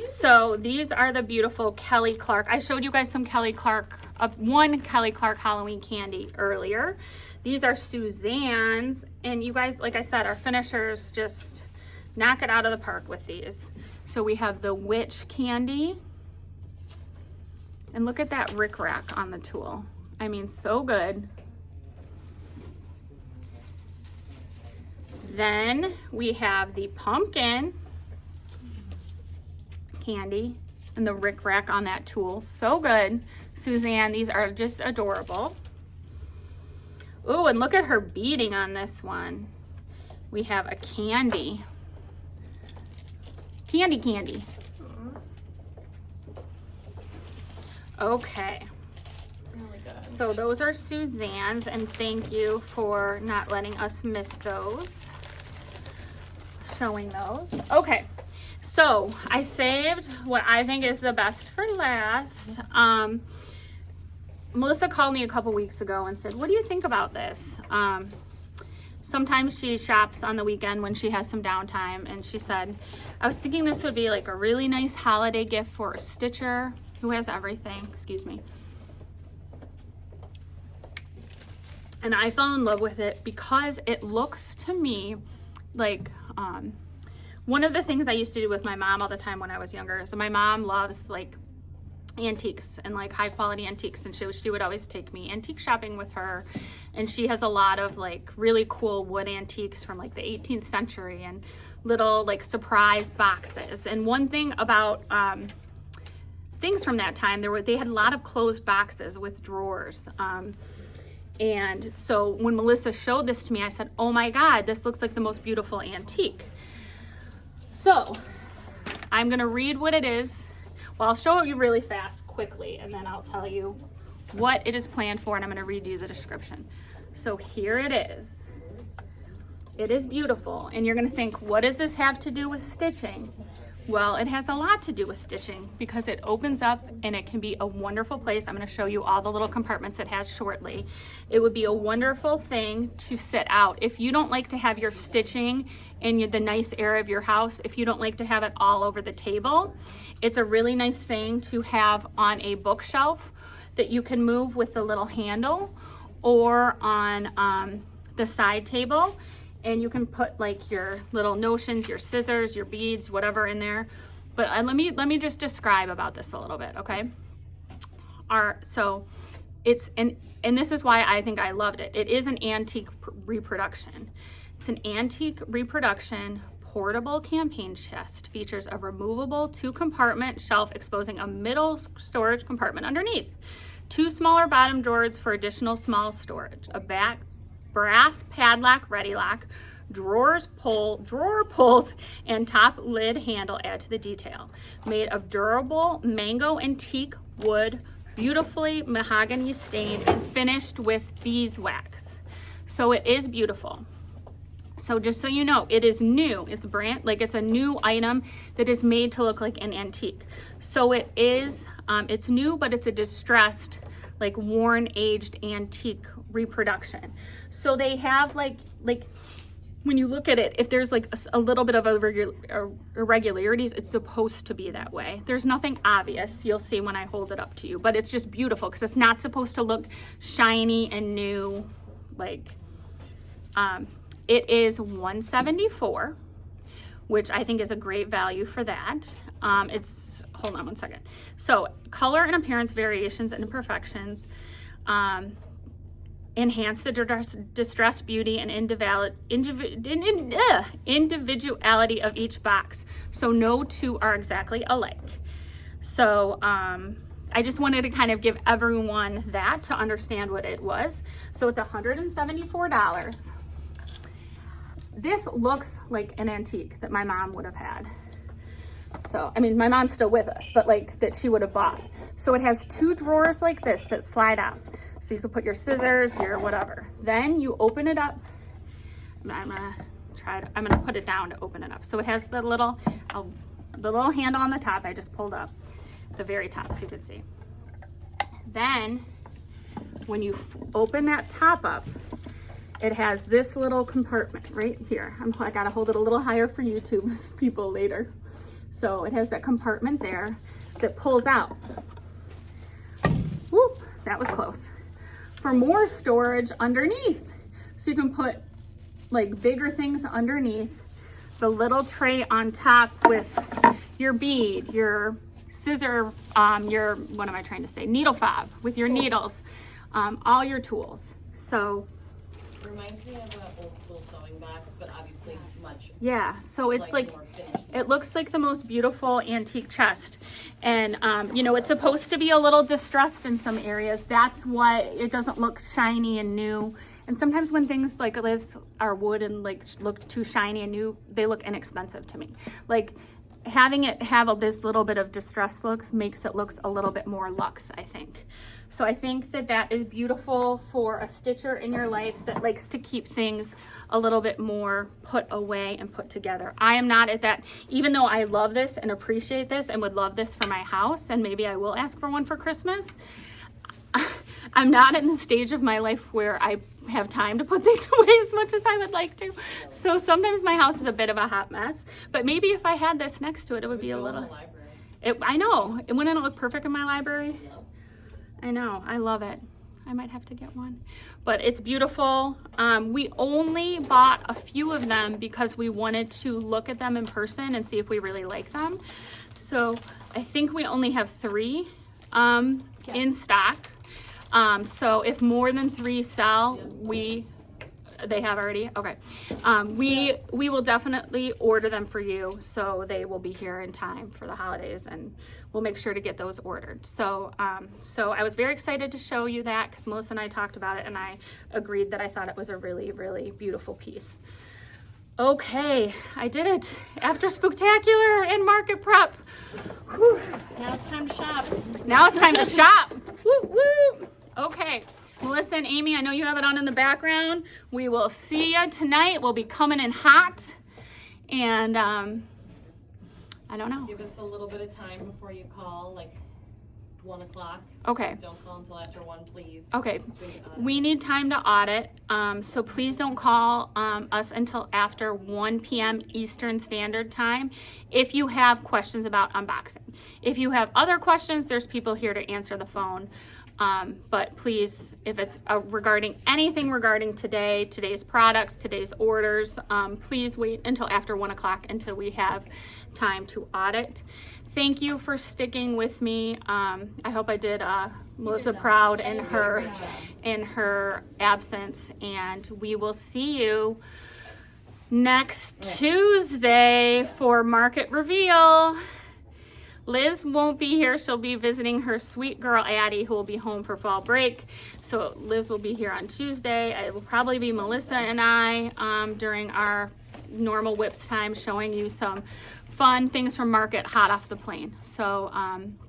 So these are the beautiful Kelly Clark. I showed you guys some Kelly Clark, one Kelly Clark Halloween candy earlier. These are Suzanne's, and you guys, like I said, our finishers just knock it out of the park with these. So we have the witch candy. And look at that rickrack on the tool. I mean, so good. Then we have the pumpkin candy and the rickrack on that tool. So good. Suzanne, these are just adorable. Ooh, and look at her beading on this one. We have a candy. Candy. Okay. Really good. So those are Suzanne's, and thank you for not letting us miss those. Showing those. Okay. So I saved what I think is the best for last. Melissa called me a couple weeks ago and said, "What do you think about this?" Sometimes she shops on the weekend when she has some downtime, and she said, "I was thinking this would be like a really nice holiday gift for a stitcher who has everything." Excuse me. And I fell in love with it because it looks to me like one of the things I used to do with my mom all the time when I was younger. So my mom loves like antiques and like high quality antiques, and she would always take me antique shopping with her, and she has a lot of like really cool wood antiques from like the 18th century and little like surprise boxes. And one thing about things from that time, they had a lot of closed boxes with drawers, and so when Melissa showed this to me, I said, "Oh my God, this looks like the most beautiful antique." So I'm gonna read what it is. Well, I'll show it you really fast, quickly, and then I'll tell you what it is planned for, and I'm gonna read you the description. So here it is. It is beautiful, and you're gonna think, what does this have to do with stitching? Well, it has a lot to do with stitching because it opens up and it can be a wonderful place. I'm gonna show you all the little compartments it has shortly. It would be a wonderful thing to sit out. If you don't like to have your stitching in the nice area of your house, if you don't like to have it all over the table, it's a really nice thing to have on a bookshelf that you can move with the little handle, or on the side table. And you can put like your little notions, your scissors, your beads, whatever in there. But let me just describe about this a little bit, okay? So it's and this is why I think I loved it. It is an antique reproduction. It's an antique reproduction portable campaign chest. Features a removable 2-compartment shelf exposing a middle storage compartment underneath. 2 smaller bottom drawers for additional small storage. A back brass padlock, ready lock, drawer pulls, and top lid handle add to the detail. Made of durable mango and teak wood, beautifully mahogany stained and finished with beeswax. So it is beautiful. So just so you know, it is new. It's brand, like it's a new item that is made to look like an antique. So it is, it's new, but it's a distressed, like worn, aged antique reproduction. So they have like when you look at it, if there's like a little bit of irregularities, it's supposed to be that way. There's nothing obvious, you'll see when I hold it up to you, but it's just beautiful because it's not supposed to look shiny and new. Like, it is $174, which I think is a great value for that. Hold on one second. So color and appearance variations and imperfections, enhance the distressed beauty and individuality of each box. So no two are exactly alike. So I just wanted to kind of give everyone that to understand what it was. So it's $174. This looks like an antique that my mom would have had. So, I mean, my mom's still with us, but like that she would have bought. So it has 2 drawers like this that slide out. So you could put your scissors, your whatever. Then you open it up. I'm gonna put it down to open it up. So it has the little handle on the top I just pulled up, the very top so you could see. Then when you open that top up, it has this little compartment right here. I gotta hold it a little higher for YouTube people later. So it has that compartment there that pulls out. Whoop, that was close. For more storage underneath. So you can put like bigger things underneath. The little tray on top with your bead, your scissor, what am I trying to say? Needle fob with your needles, all your tools. So Reminds me of an old school sewing box, but obviously much. Yeah, so it's like more finished. it looks like the most beautiful antique chest. And you know, it's supposed to be a little distressed in some areas. That's what it doesn't look shiny and new. And sometimes when things like this are wood and like look too shiny and new, they look inexpensive to me. Like having it have this little bit of distress look makes it looks a little bit more luxe, I think. So I think that that is beautiful for a stitcher in your life that likes to keep things a little bit more put away and put together. I am not at that, even though I love this and appreciate this and would love this for my house, and maybe I will ask for one for Christmas. I'm not in the stage of my life where I have time to put things away as much as I would like to. So sometimes my house is a bit of a hot mess, but maybe if I had this next to it, it would be a little, I know, it wouldn't look perfect in my library. I know, I love it. I might have to get one, but it's beautiful. We only bought a few of them because we wanted to look at them in person and see if we really like them. So I think we only have 3 in stock. So if more than 3 sell, they have already, okay. We will definitely order them for you, so they will be here in time for the holidays, and we'll make sure to get those ordered. So so I was very excited to show you that because Melissa and I talked about it, and I agreed that I thought it was a really, really beautiful piece. Okay, I did it. After Spooktacular and market prep. Whew. Now it's time to shop. Now it's time to shop. Woo, woo. Okay, Melissa and Amy, I know you have it on in the background. We will see you tonight. We'll be coming in hot. And I don't know. Give us a little bit of time before you call, like 1 o'clock. Okay. Don't call until after 1, please. Okay. We need time to audit. So please don't call us until after 1 p.m. Eastern Standard Time if you have questions about unboxing. If you have other questions, there's people here to answer the phone. But please, if it's regarding anything regarding today's products, today's orders, please wait until after 1 o'clock until we have time to audit. Thank you for sticking with me. I hope I did Melissa proud in her absence, and we will see you next Tuesday for market reveal. Liz won't be here. She'll be visiting her sweet girl Addie, who will be home for fall break. So Liz will be here on Tuesday. It will probably be Melissa and I during our normal whips time, showing you some fun things from market hot off the plane. So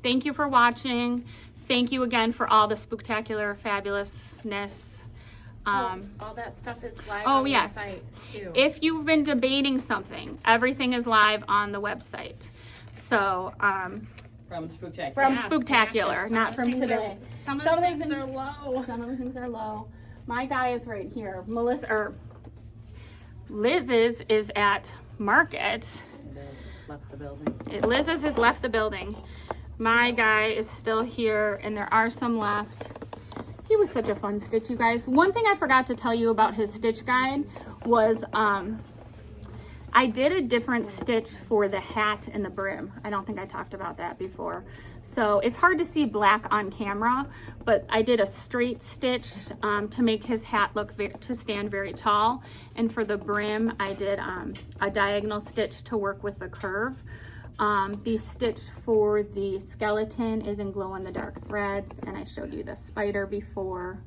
thank you for watching. Thank you again for all the spooktacular fabulousness All that stuff is live oh, on yes. the site too. If you've been debating something, everything is live on the website. So, From Spooktacular. from Yeah, Spooktacular, snatches. not Some from things today. are- Some of Some the of the things things- are low. Some of the things are low. My guy is right here. Liz's is at Market. It's left the building. Liz's has left the building. My guy is still here, and there are some left. He was such a fun stitch, you guys. One thing I forgot to tell you about his stitch guide was I did a different stitch for the hat and the brim. I don't think I talked about that before. So it's hard to see black on camera, but I did a straight stitch to make his hat look to stand very tall. And for the brim, I did a diagonal stitch to work with the curve. The stitch for the skeleton is in glow-in-the-dark threads, and I showed you the spider before.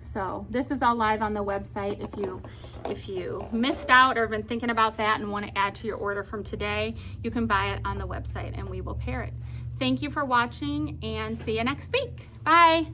So this is all live on the website. If you missed out or have been thinking about that and want to add to your order from today, you can buy it on the website and we will pair it. Thank you for watching and see you next week. Bye.